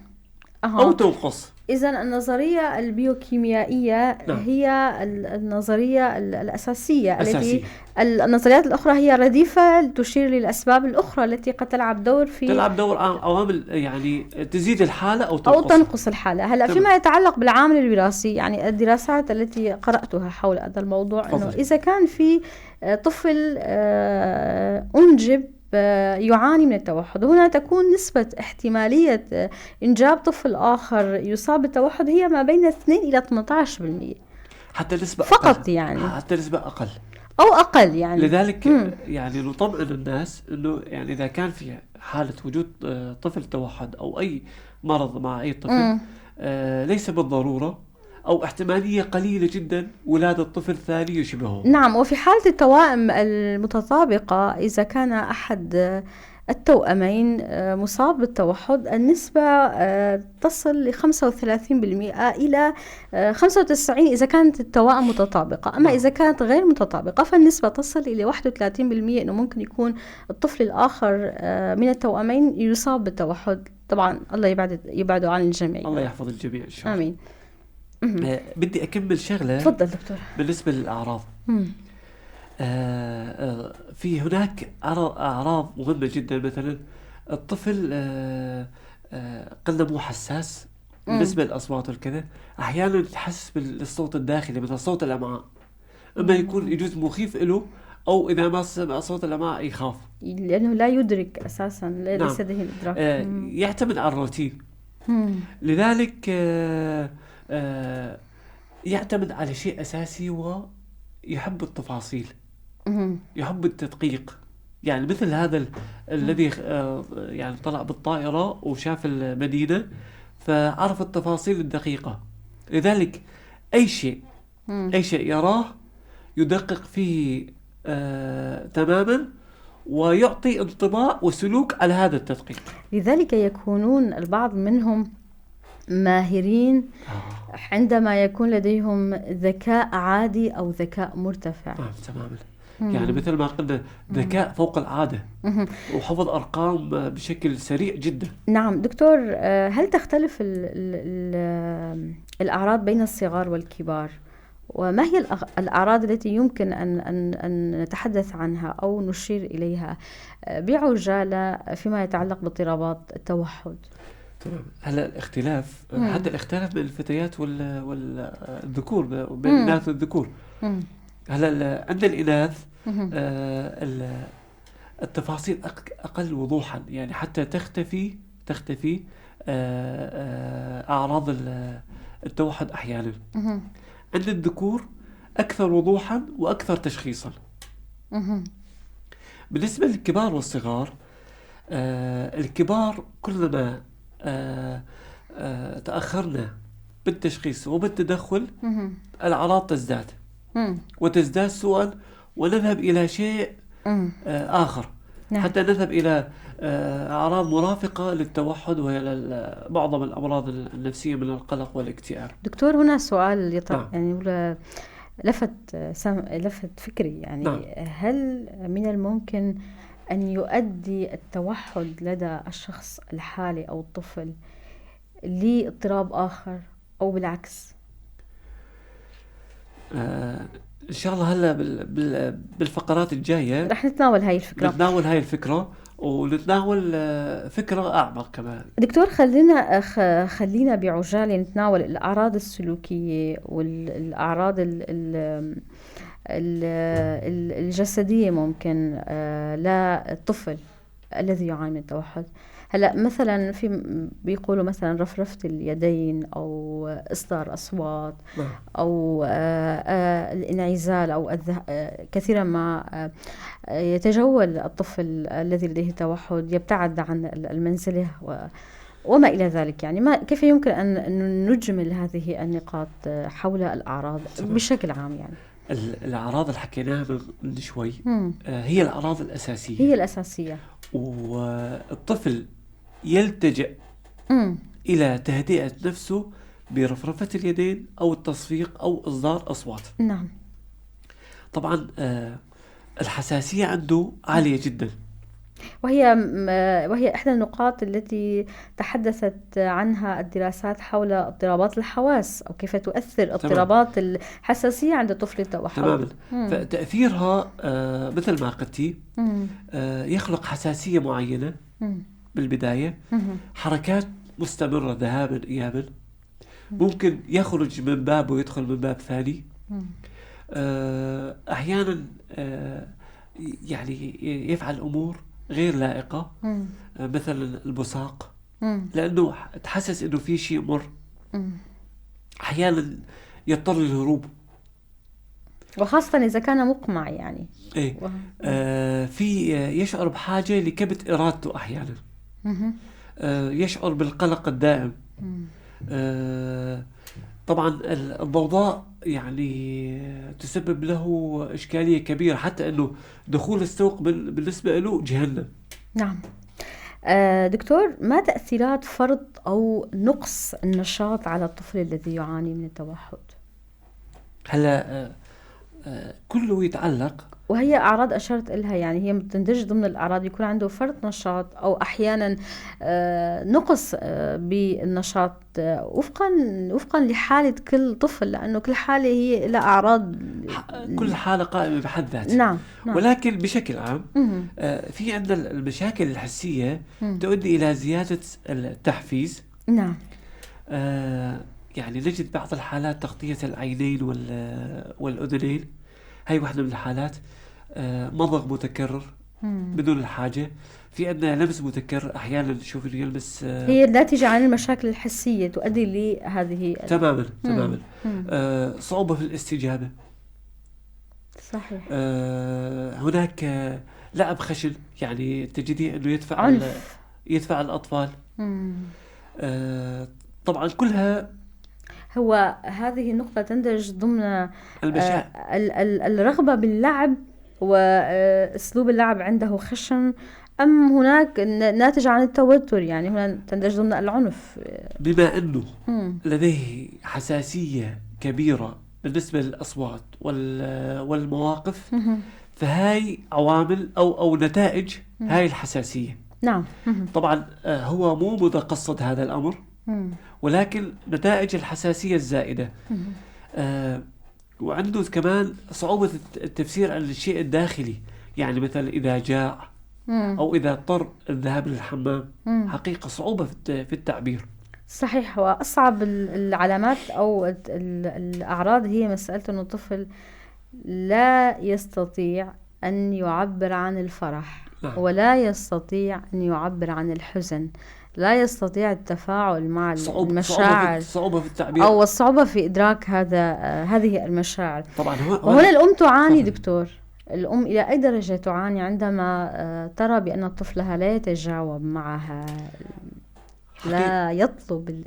أو تنقص. إذن النظرية البيوكيميائية هي النظرية الأساسية التي النظريات الأخرى هي رديفة تشير للأسباب الأخرى التي قد تلعب دور عوامل يعني تزيد الحالة أو تنقص الحالة. هلا فيما يتعلق بالعامل الوراثي، يعني الدراسات التي قرأتها حول هذا الموضوع أنه إذا كان في طفل أنجب يعاني من التوحد، هنا تكون نسبة احتمالية إنجاب طفل آخر يصاب بالتوحد هي ما بين 2 إلى 18%. حتى نسبة فقط أقل. يعني حتى نسبة أقل أو أقل يعني. لذلك يعني نطمئن الناس إنه يعني إذا كان في حالة وجود طفل توحد أو أي مرض مع أي طفل ليس بالضرورة أو احتمالية قليلة جدا ولادة طفل ثاني يشبهه. نعم. وفي حالة التوائم المتطابقة إذا كان أحد التوأمين مصاب بالتوحد، النسبة تصل ل 35% إلى 95% إذا كانت التوائم متطابقة. أما إذا كانت غير متطابقة فالنسبة تصل إلى 31% إنه ممكن يكون الطفل الآخر من التوأمين يصاب بالتوحد. طبعا الله يبعده عن الجميع. الله يحفظ الجميع إن شاء الله. آمين. بدي أكمل شغلة. تفضل دكتور. بالنسبة للأعراض في هناك أعراض مهمة جدا. مثلا الطفل قلنا مو حساس بالنسبة للأصوات والكذا، أحيانا يتحسس بالصوت الداخلي مثل صوت الأمعاء، أما يكون يجوز مخيف له، أو إذا ما سمع صوت الأمعاء يخاف لأنه لا يدرك أساسا، ليس لديه الإدراك. يعتمد على الروتين. لذلك يعتمد على شيء أساسي ويحب التفاصيل، يحب التدقيق. يعني مثل هذا الذي يعني طلع بالطائرة وشاف المدينة فعرف التفاصيل الدقيقة. لذلك أي شيء يراه يدقق فيه تماما ويعطي انطباع وسلوك على هذا التدقيق. لذلك يكونون البعض منهم ماهرين عندما يكون لديهم ذكاء عادي أو ذكاء مرتفع. تماما. يعني مثل ما قلنا ذكاء فوق العادة وحفظ أرقام بشكل سريع جدا. نعم دكتور، هل تختلف الأعراض بين الصغار والكبار؟ وما هي الأعراض التي يمكن أن نتحدث عنها أو نشير إليها بعجالة فيما يتعلق باضطرابات التوحد؟ هلا الاختلاف حتى الاختلاف بين الفتيات والذكور، بين الإناث والذكور. هلا عند الإناث التفاصيل أقل وضوحا، يعني حتى تختفي أعراض التوحد أحيانا. مهم. عند الذكور أكثر وضوحا وأكثر تشخيصا. مهم. بالنسبة للكبار والصغار، الكبار كلما تأخرنا بالتشخيص وبالتدخل مهم. الأعراض تزداد مم. وتزداد سوءا، ونذهب إلى شيء مم. آخر، نعم. حتى نذهب إلى أعراض مرافقة للتوحد، وهي معظم الأمراض النفسية من القلق والاكتئاب. دكتور، هنا سؤال نعم. يعني لفت فكري، يعني نعم. هل من الممكن أن يؤدي التوحد لدى الشخص الحالي أو الطفل لاضطراب آخر أو بالعكس؟ إن شاء الله هلا بالفقرات الجاية رح نتناول هاي الفكرة. نتناول هاي الفكرة، ونتناول فكرة أعمق كمان. دكتور، خلينا بعجالة نتناول الأعراض السلوكية والأعراض الجسدية ممكن للطفل الذي يعاني من التوحد. هلا مثلا بيقولوا مثلا رفرفة اليدين أو إصدار أصوات أو الانعزال أو كثيرا ما يتجول الطفل الذي لديه توحد، يبتعد عن المنزل وما إلى ذلك. يعني كيف يمكن أن نجمل هذه النقاط حول الأعراض بشكل عام؟ يعني الأعراض اللي حكيناها من شوي هي الأعراض الأساسية، هي الأساسية، والطفل يلتجئ إلى تهدئة نفسه برفرفة اليدين أو التصفيق أو إصدار أصوات. نعم. طبعا الحساسية عنده عالية جدا، وهي إحدى النقاط التي تحدثت عنها الدراسات حول اضطرابات الحواس أو كيف تؤثر اضطرابات الحساسية عند طفل التوحد. تماما. فتأثيرها مثل ما قلتي يخلق حساسية معينة بالبداية، حركات مستمرة ذهابا إيابا، ممكن يخرج من باب ويدخل من باب ثاني، أحيانا يعني يفعل أمور غير لائقة، مثلا البصاق، لأنه تحسس إنه في شيء مر. أحيانا يضطر للهروب، وخاصة إذا كان مقمع يعني. إيه. في يشعر بحاجة لكبت إرادته أحيانا. يشعر بالقلق الدائم. طبعا الضوضاء يعني تسبب له إشكالية كبيرة، حتى أنه دخول السوق بالنسبة له جهنم. نعم. دكتور، ما تأثيرات فرط أو نقص النشاط على الطفل الذي يعاني من التوحد؟ هلا كله يتعلق، وهي أعراض أشرت إلها، يعني هي تندرج ضمن الأعراض، يكون عنده فرط نشاط أو أحيانا نقص بالنشاط وفقا لحالة كل طفل، لأنه كل حالة هي لها أعراض، كل حالة قائمة بحد ذاتها. نعم. ولكن بشكل عام في عندنا المشاكل الحسية تؤدي إلى زيادة التحفيز. نعم. يعني نجد بعض الحالات تغطية العينين والأذنين، هاي واحدة من الحالات. مضغ متكرر بدون الحاجة. في عندنا لمس متكرر، أحيانا نشوف إنه يلمس، هي ناتجة عن المشاكل الحسية تؤدي لهذه. تماما. صعوبة في الاستجابة. صحيح. هناك لعب خشن، يعني تجدي إنه يدفع الأطفال. طبعا كلها هو هذه النقطة تندرج ضمن الرغبة باللعب وأسلوب اللعب عنده خشن، أم هناك ناتج عن التوتر؟ يعني هنا تندرج ضمن العنف. بما أنه لديه حساسية كبيرة بالنسبة للأصوات والمواقف، فهاي عوامل أو نتائج هاي الحساسية. نعم. طبعا هو مو متقصد هذا الأمر، ولكن نتائج الحساسية الزائدة. وعنده كمان صعوبة التفسير عن الشيء الداخلي، يعني مثلا إذا جاع أو إذا اضطر الذهاب للحمام، حقيقة صعوبة في التعبير. صحيح. وأصعب العلامات أو الأعراض هي مسألة أن الطفل لا يستطيع أن يعبر عن الفرح نعم. ولا يستطيع أن يعبر عن الحزن، لا يستطيع التفاعل مع المشاعر، صعوبة في التعبير أو الصعوبة في إدراك هذه المشاعر. طبعا. وهنا الأم تعاني تفضل. دكتور، الأم إلى أي درجة تعاني عندما ترى بأن طفلها لا يتجاوب معها، لا يطلب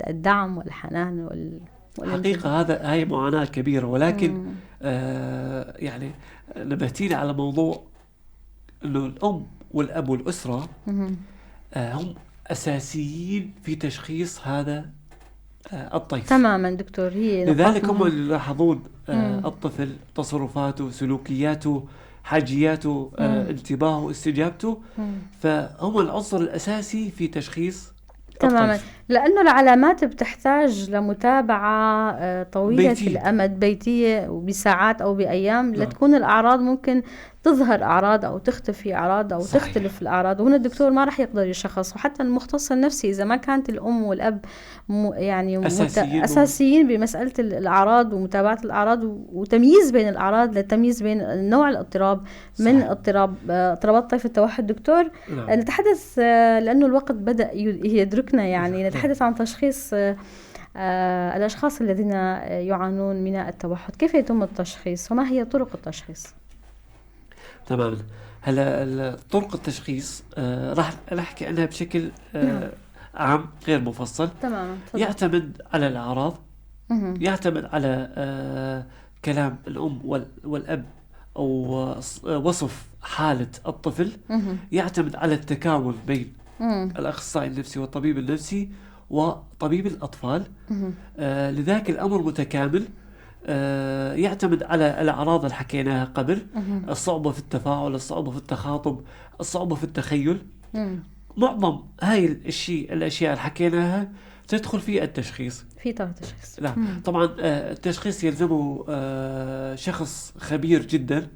الدعم والحنان حقيقة هاي معاناة كبيرة، ولكن يعني نبهتيني على موضوع إنه الأم والأب والأسرة هم أساسيين في تشخيص هذا الطيف. تماما دكتور. هي لذلك هم اللي يلاحظون الطفل، تصرفاته، سلوكياته، حاجياته، انتباهه، استجابته، فهم العنصر الأساسي في تشخيص تماما الطيف. لأنه العلامات بتحتاج لمتابعة طويلة بيتية. الأمد، بيتية وبساعات أو بأيام، نعم. لتكون الأعراض ممكن تظهر أعراض أو تختفي أعراض أو صحيح. تختلف الأعراض، وهنا الدكتور ما رح يقدر يشخص. وحتى المختص النفسي إذا ما كانت الأم والأب يعني أساسيين بمسألة الأعراض ومتابعة الأعراض وتمييز بين الأعراض، للتمييز بين نوع الاضطراب من اضطرابات طيف التوحد دكتور. نعم. نتحدث لأنه الوقت بدأ يدركنا، يعني نتحدث عن تشخيص الأشخاص الذين يعانون من التوحد. كيف يتم التشخيص وما هي طرق التشخيص؟ تماما. هلا طرق التشخيص راح نحكي عنها بشكل عام غير مفصل. تماما. يعتمد على الأعراض، يعتمد على كلام الأم والأب أو وصف حالة الطفل، يعتمد على التكامل بين الأخصائي النفسي والطبيب النفسي وطبيب الأطفال. لذلك الأمر متكامل. يعتمد على الأعراض اللي حكيناها قبل، الصعوبة في التفاعل، الصعوبة في التخاطب، الصعوبة في التخيل. معظم هاي الأشياء اللي حكيناها تدخل في التشخيص. في تشخيص. لا طبعا التشخيص يلزمه شخص خبير جدا.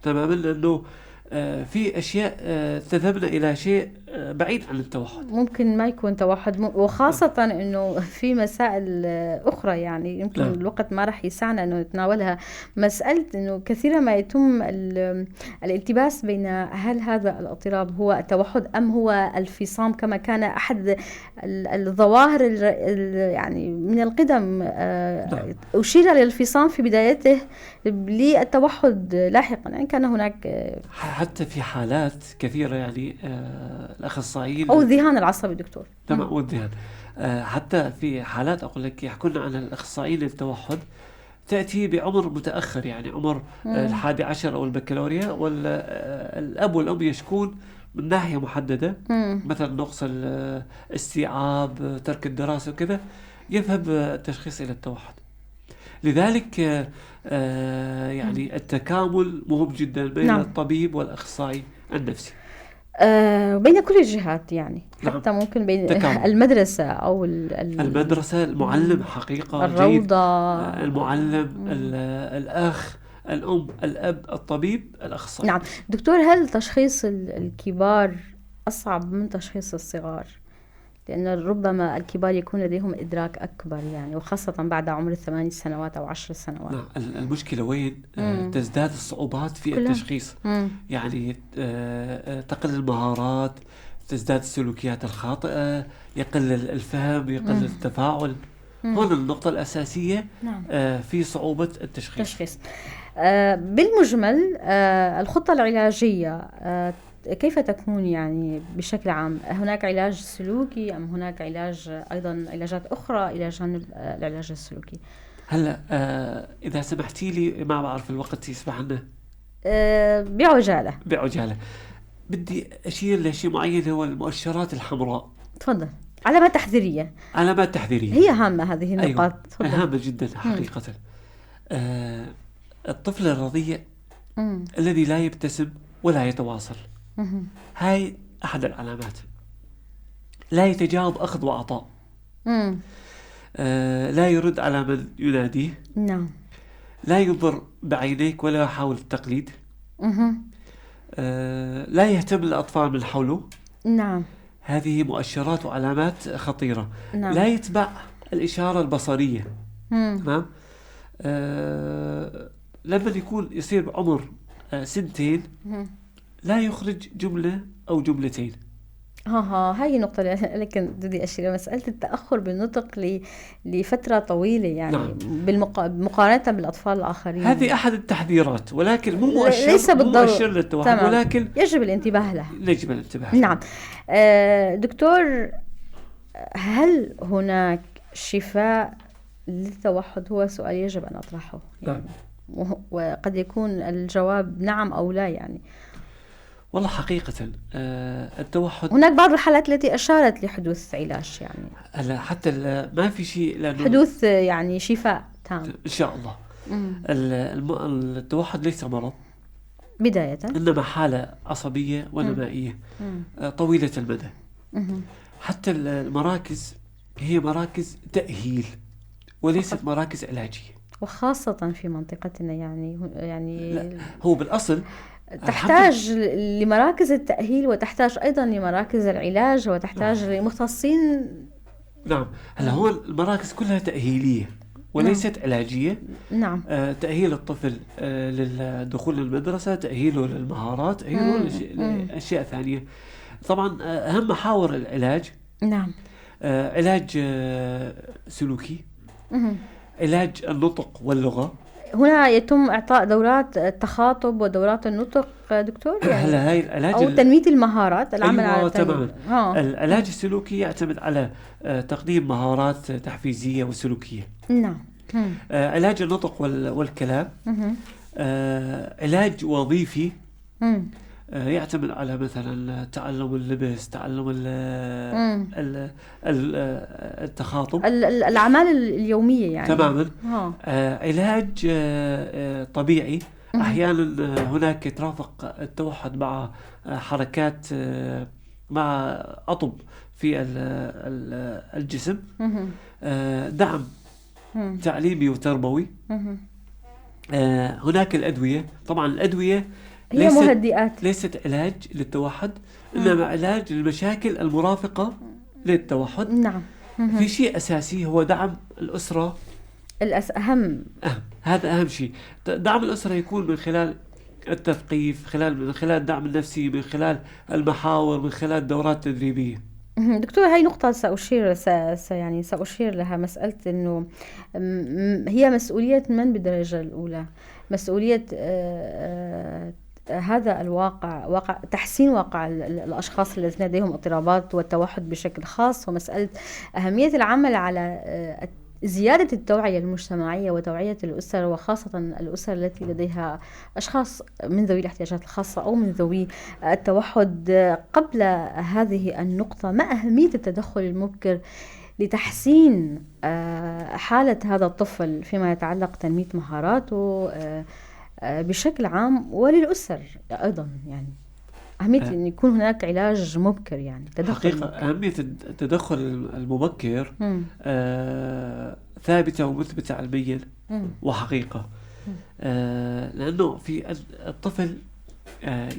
تماما، لأنه في أشياء تذهبنا إلى شيء بعيد عن التوحد، ممكن ما يكون توحد، وخاصة أنه في مسائل أخرى يعني يمكن الوقت ما رح يسعنا أنه نتناولها. مسألة أنه كثيرا ما يتم الالتباس بين هل هذا الاضطراب هو التوحد أم هو الفصام، كما كان أحد الظواهر يعني من القدم أشير للفصام في بدايته للتوحد لاحقا، يعني كان هناك حتى في حالات كثيرة يعني الأخصائيين أو الذهان العصبي دكتور. تمام، والذهان. حتى في حالات أقول لك يحكون عن الأخصائيين للتوحد تأتي بعمر متأخر، يعني عمر 11 أو البكالوريا، والأب والأم يشكون من ناحية محددة، مثلا نقص الاستيعاب، ترك الدراسة وكذا، يذهب التشخيص إلى التوحد. لذلك يعني التكامل مهم جدا بين الطبيب والأخصائي النفسي، بين كل الجهات يعني. حتى ممكن بين المدرسة أو المدرسة، المعلم حقيقة الروضة، المعلم، الأخ، الأم، الأب، الطبيب، الأخصائي. نعم دكتور. هل تشخيص الكبار أصعب من تشخيص الصغار؟ لأن ربما الكبار يكون لديهم إدراك أكبر يعني، وخاصة بعد عمر 8 سنوات أو 10 سنوات. نعم. المشكلة وين؟ تزداد الصعوبات في التشخيص. يعني تقل المهارات، تزداد السلوكيات الخاطئة، يقل الفهم، يقل التفاعل. هون النقطة الأساسية في صعوبة التشخيص. بالمجمل الخطة العلاجية كيف تكون يعني بشكل عام؟ هناك علاج سلوكي أم هناك أيضا علاجات أخرى إلى جانب العلاج السلوكي؟ هلا إذا سمحتي لي، ما بعرف الوقت يسمح لنا، بعجالة بدي أشير لشيء معين، هو المؤشرات الحمراء. تفضل. علامات تحذيرية هي هامة هذه النقاط. أيوة. هامة جدا حقيقة. الطفل الرضيع الذي لا يبتسم ولا يتواصل، هاي أحد العلامات. لا يتجاوب أخذ وعطاء، لا يرد على من يناديه، نعم. لا ينظر بعينيك ولا يحاول التقليد، لا يهتم للأطفال من حوله. نعم. هذه مؤشرات وعلامات خطيرة. نعم. لا يتبع الإشارة البصرية. تمام. لما يصير بعمر 2 سنين لا يخرج جملة أو جملتين. هاي النقطة اللي لكن بدي أشير مسألة التأخر بالنطق لفترة طويلة يعني. نعم. مقارنة بالأطفال الآخرين. هذه أحد التحذيرات، ولكن مو مؤشر، ليس مو بالضرورة. مؤشر للتوحد، ولكن يجب الانتباه له. يجب الانتباه. نعم. دكتور، هل هناك شفاء للتوحد؟ هو سؤال يجب أن أطرحه يعني. وقد يكون الجواب نعم أو لا يعني. والله حقيقة التوحد هناك بعض الحالات التي أشارت لحدوث علاج يعني. هلا حتى ما في شيء، لأنه حدوث يعني شفاء تام إن شاء الله. التوحد ليس مرض بداية، إنما حالة عصبية ونمائية طويلة المدى. حتى المراكز هي مراكز تأهيل وليست مراكز علاجية، وخاصة في منطقتنا يعني لا، هو بالأصل تحتاج لمراكز التأهيل، وتحتاج أيضا لمراكز العلاج، وتحتاج لمختصين. نعم. هلا هو المراكز كلها تأهيلية وليست علاجية. نعم. تأهيل الطفل للدخول للمدرسة، تأهيله للمهارات، تأهيله لأشياء ثانية. طبعا أهم محاور العلاج. نعم. علاج سلوكي، علاج النطق واللغة. هنا يتم إعطاء دورات التخاطب ودورات النطق دكتور يعني. هلا هاي العلاج أو تنمية المهارات، العمل على تماما. العلاج السلوكي يعتمد على تقديم مهارات تحفيزية وسلوكية. نعم. علاج النطق والكلام علاج وظيفي يعتمد على مثلا تعلم اللبس، تعلم التخاطب، الأعمال اليومية يعني. تماما. علاج طبيعي. أحيانا هناك يترافق التوحد مع حركات، مع أطب في الجسم. دعم تعليمي وتربوي. هناك الأدوية. طبعا الأدوية هي مهدئات، ليست علاج للتوحد، إنما علاج للمشاكل المرافقة للتوحد. نعم. في شيء أساسي هو دعم الأسرة. أهم. هذا أهم شيء. دعم الأسرة يكون من خلال التثقيف، من خلال الدعم النفسي، من خلال المحاور، من خلال دورات تدريبية. دكتور، هاي نقطة سأشير لها. مسألة إنه هي مسؤولية من بالدرجة الأولى؟ مسؤولية هذا الواقع، واقع تحسين واقع الأشخاص الذين لديهم اضطرابات والتوحد بشكل خاص، ومسألة أهمية العمل على زيادة التوعية المجتمعية وتوعية الأسر، وخاصة الأسر التي لديها أشخاص من ذوي الاحتياجات الخاصة أو من ذوي التوحد. قبل هذه النقطة، ما أهمية التدخل المبكر لتحسين حالة هذا الطفل فيما يتعلق تنمية مهاراته بشكل عام، وللأسر أيضا يعني أهمية أن يكون هناك علاج مبكر يعني تدخل حقيقة مبكر. أهمية التدخل المبكر ثابتة ومثبتة علميا وحقيقة. لأنه في الطفل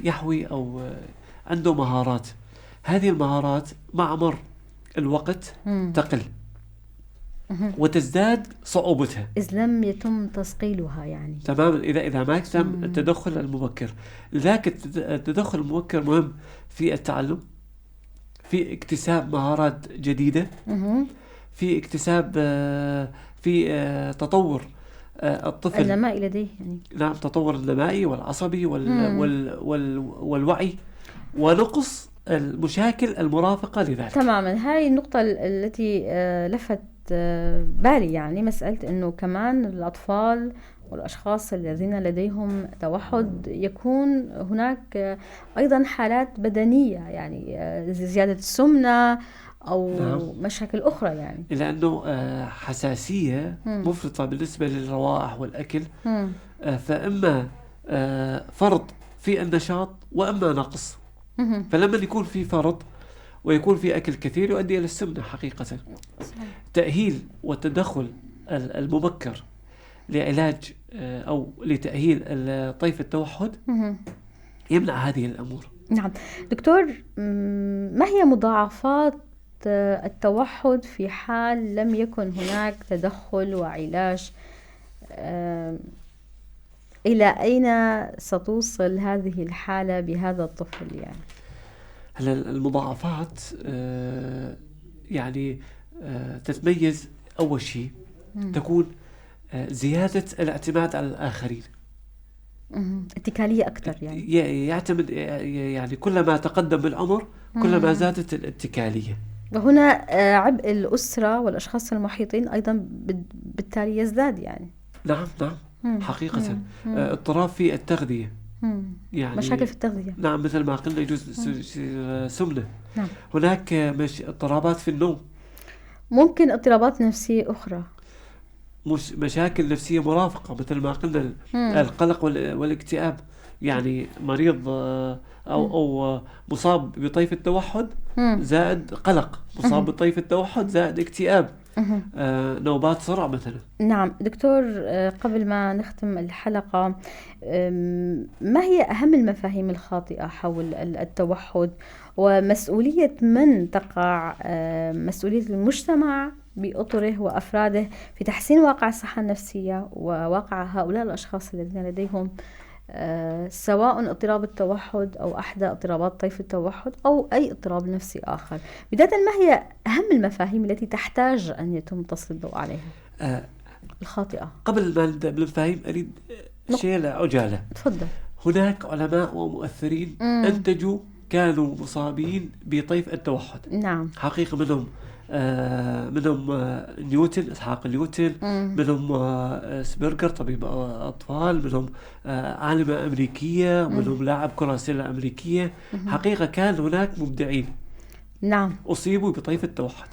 يحوي أو عنده مهارات. هذه المهارات مع مر الوقت تقل وتزداد صعوبتها إذ لم يتم تصقيلها يعني. تماما. إذا ما تم التدخل المبكر. لذلك التدخل المبكر مهم في التعلم، في اكتساب مهارات جديدة، في اكتساب في تطور الطفل النمائي لديه يعني. نعم، تطور النمائي والعصبي والوعي، ونقص المشاكل المرافقة لذلك. تماما. هاي النقطة التي لفت بالي يعني، مسألة أنه كمان الأطفال والأشخاص الذين لديهم توحد يكون هناك أيضا حالات بدنية يعني، زيادة السمنة أو مشاكل أخرى يعني، لأنه حساسية مفرطة بالنسبة للروائح والأكل. فإما فرط في النشاط وإما نقص. فلما يكون في فرط ويكون في أكل كثير يؤدي إلى السمنة حقيقة. تأهيل والتدخل المبكر لعلاج أو لتأهيل طيف التوحد يمنع هذه الأمور. نعم. دكتور، ما هي مضاعفات التوحد في حال لم يكن هناك تدخل وعلاج إلى أين ستوصل هذه الحالة بهذا الطفل يعني؟ هلا المضاعفات يعني تتميز أول شيء تكون زيادة الاعتماد على الآخرين. اتكالية أكثر يعني. يعتمد يعني كلما تقدم بالعمر كلما زادت الاتكالية. وهنا عبء الأسرة والأشخاص المحيطين أيضا بالتالي يزداد يعني. نعم حقيقة. اضطراب في التغذية، يعني مشاكل في التغذية. نعم مثل ما قلنا يجوز سمنة. نعم. هناك اضطرابات في النوم، ممكن اضطرابات نفسية أخرى، مشاكل نفسية مرافقة مثل ما قلنا القلق والاكتئاب. يعني مريض أو مصاب بطيف التوحد زائد قلق، مصاب بطيف التوحد زائد اكتئاب، نوبات صرع مثلا. نعم دكتور، قبل ما نختم الحلقة، ما هي أهم المفاهيم الخاطئة حول التوحد، ومسؤولية من تقع، مسؤولية المجتمع بأطره وأفراده في تحسين واقع الصحة النفسية وواقع هؤلاء الأشخاص الذين لديهم سواء اضطراب التوحد أو أحدى اضطرابات طيف التوحد أو أي اضطراب نفسي آخر؟ بداية، ما هي أهم المفاهيم التي تحتاج أن يتم تسليط الضوء عليها الخاطئة؟ قبل ما نبدأ بالمفاهيم أريد شيء عجالة. تفضل. هناك علماء ومؤثرين أنتجوا كانوا مصابين بطيف التوحد. نعم. حقيقة منهم نيوتن، إسحاق نيوتن، منهم سبيرجر طبيب أطفال، منهم عالمة أمريكية، منهم لاعب كرة سلة أمريكية. حقيقة كان هناك مبدعين. نعم. أصيبوا بطيف التوحد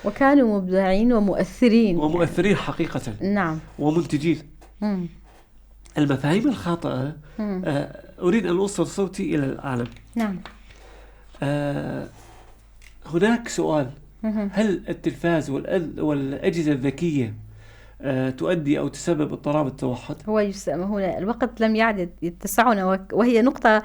وكانوا مبدعين ومؤثرين حقيقة. نعم. ومنتجين. المفاهيم الخاطئة أريد أن أوصل صوتي إلى العالم. نعم. هناك سؤال: هل التلفاز والأجهزة الذكية تؤدي أو تسبب اضطراب التوحد؟ هنا الوقت لم يعد يتسعنا، وهي نقطة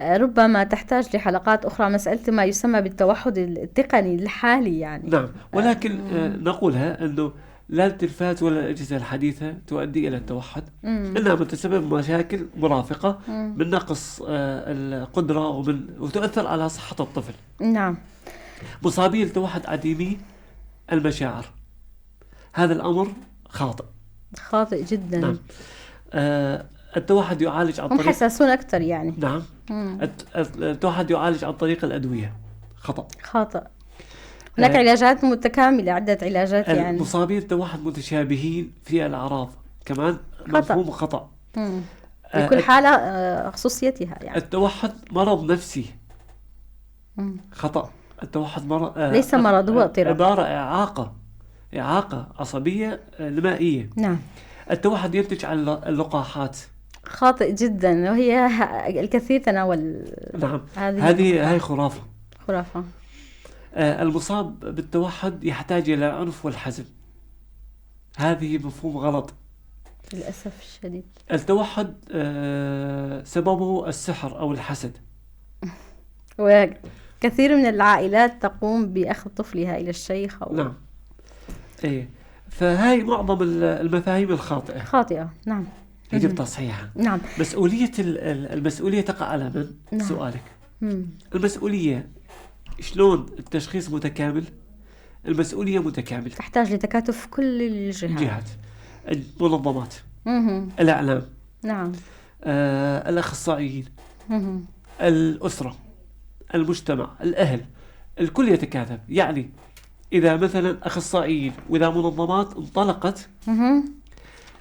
ربما تحتاج لحلقات أخرى، مسألة ما يسمى بالتوحد التقني الحالي يعني. نعم، ولكن نقولها أنه لا التلفاز ولا الأجهزة الحديثة تؤدي إلى التوحد، إنها تسبب مشاكل مرافقة من نقص القدرة وتؤثر على صحة الطفل. نعم. مصابي التوحد عديمي المشاعر، هذا الأمر خاطئ جدا. نعم. التوحد يعالج عن طريق، هم حساسون أكثر يعني. نعم. التوحد يعالج عن طريق الأدوية، خطأ. هناك علاجات متكاملة، عدة علاجات يعني. المصابين التوحد متشابهين في الأعراض، كمان مفهوم خطأ. لكل حالة خصوصيتها يعني. التوحد مرض نفسي، خطأ. التوحد مرض ليس مرض، هو اضطراب، عبارة إعاقة عصبية نمائية. نعم. التوحد ينتج عن اللقاحات، خاطئ جدا، وهي الكثير تناول. نعم. هذه خرافة. المصاب بالتوحد يحتاج إلى العنف والحزم، هذه مفهوم غلط للأسف الشديد. التوحد سببه السحر أو الحسد، وكثير من العائلات تقوم بأخذ طفلها إلى الشيخ نعم. فهاي معظم المفاهيم الخاطئة. نعم. يجب تصحيحها. نعم. المسؤولية تقع على من؟ نعم. سؤالك. المسؤولية شلون؟ التشخيص متكامل، المسؤولية متكاملة، تحتاج لتكاتف كل الجهات، المنظمات، الإعلام، نعم، الأخصائيين، الأسرة، المجتمع، الأهل، الكل يتكاتف. يعني إذا مثلا أخصائيين وإذا منظمات انطلقت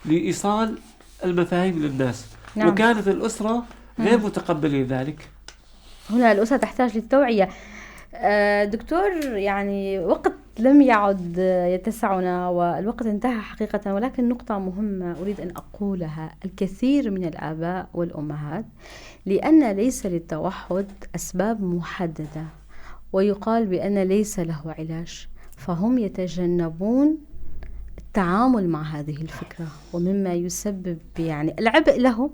لإيصال المفاهيم للناس، نعم، وكانت الأسرة غير متقبلة ذلك، هنا الأسرة تحتاج للتوعية. دكتور، يعني وقت لم يعد يتسعنا والوقت انتهى حقيقة، ولكن نقطة مهمة أريد أن أقولها: الكثير من الآباء والأمهات، لأن ليس للتوحد أسباب محددة ويقال بأن ليس له علاج، فهم يتجنبون التعامل مع هذه الفكرة، ومما يسبب يعني العبء لهم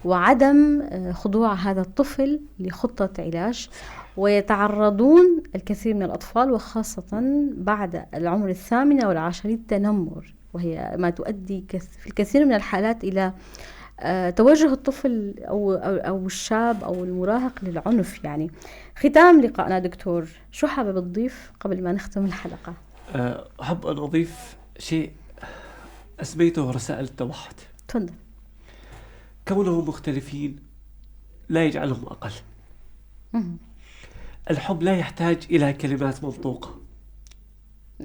وعدم خضوع هذا الطفل لخطة علاج، ويتعرضون الكثير من الأطفال وخاصة بعد العمر 18 والعشر للتنمر، وهي ما تؤدي في الكثير من الحالات إلى توجه الطفل أو الشاب أو المراهق للعنف. يعني ختام لقائنا دكتور، شو حابب تضيف قبل ما نختم الحلقة؟ أحب أن أضيف شيء أسميته رسائل التوحد. تفضل. كونهم مختلفين لا يجعلهم أقل. الحب لا يحتاج إلى كلمات منطوقة.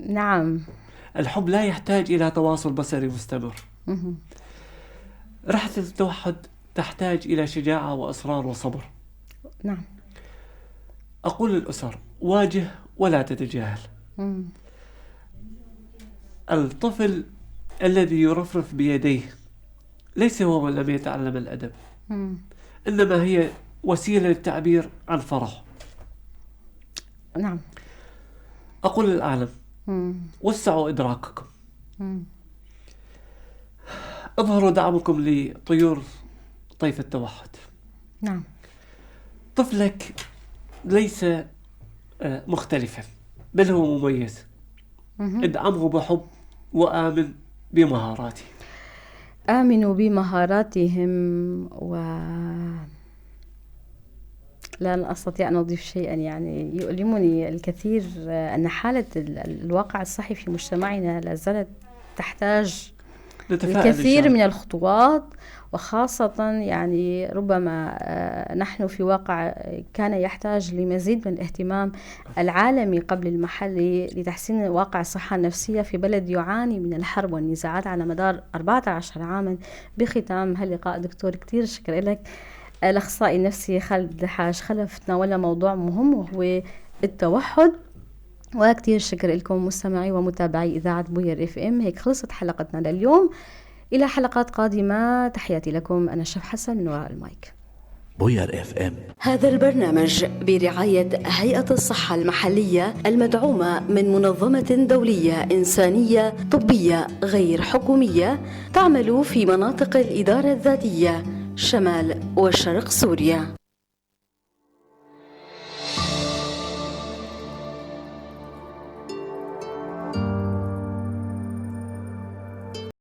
نعم. الحب لا يحتاج إلى تواصل بصري مستمر. رحلة التوحد تحتاج إلى شجاعة وإصرار وصبر. نعم. أقول للأسر: واجه ولا تتجاهل. الطفل الذي يرفرف بيديه ليس هو من لم يتعلم الأدب، إنما هي وسيلة للتعبير عن فرح. نعم. أقول للأعلم: وسعوا إدراككم. اظهروا دعمكم لطيور طيف التوحد. نعم. طفلك ليس مختلفا، بل هو مميز. ادعمه بحب وآمن بمهاراته. آمنوا بمهاراتهم. لا أستطيع أن أضيف شيئا. يعني يؤلمني الكثير أن حالة الواقع الصحي في مجتمعنا لا زالت تحتاج الكثير من الخطوات، وخاصة يعني ربما نحن في واقع كان يحتاج لمزيد من الاهتمام العالمي قبل المحلي لتحسين واقع الصحة النفسية في بلد يعاني من الحرب والنزاعات على مدار 14 عاما. بختام هاللقاء دكتور، كتير شكرا لك. الأخصائي النفسي خالد حاج خلف تناولنا موضوع مهم وهو التوحد، وكتير شكر لكم مستمعي ومتابعي إذاعة بوير FM. هيك خلصت حلقتنا لليوم، إلى حلقات قادمة. تحياتي لكم، أنا شف حسن من وراء المايك. بوير FM. هذا البرنامج برعاية هيئة الصحة المحلية المدعومة من منظمة دولية إنسانية طبية غير حكومية تعمل في مناطق الإدارة الذاتية شمال وشرق سوريا.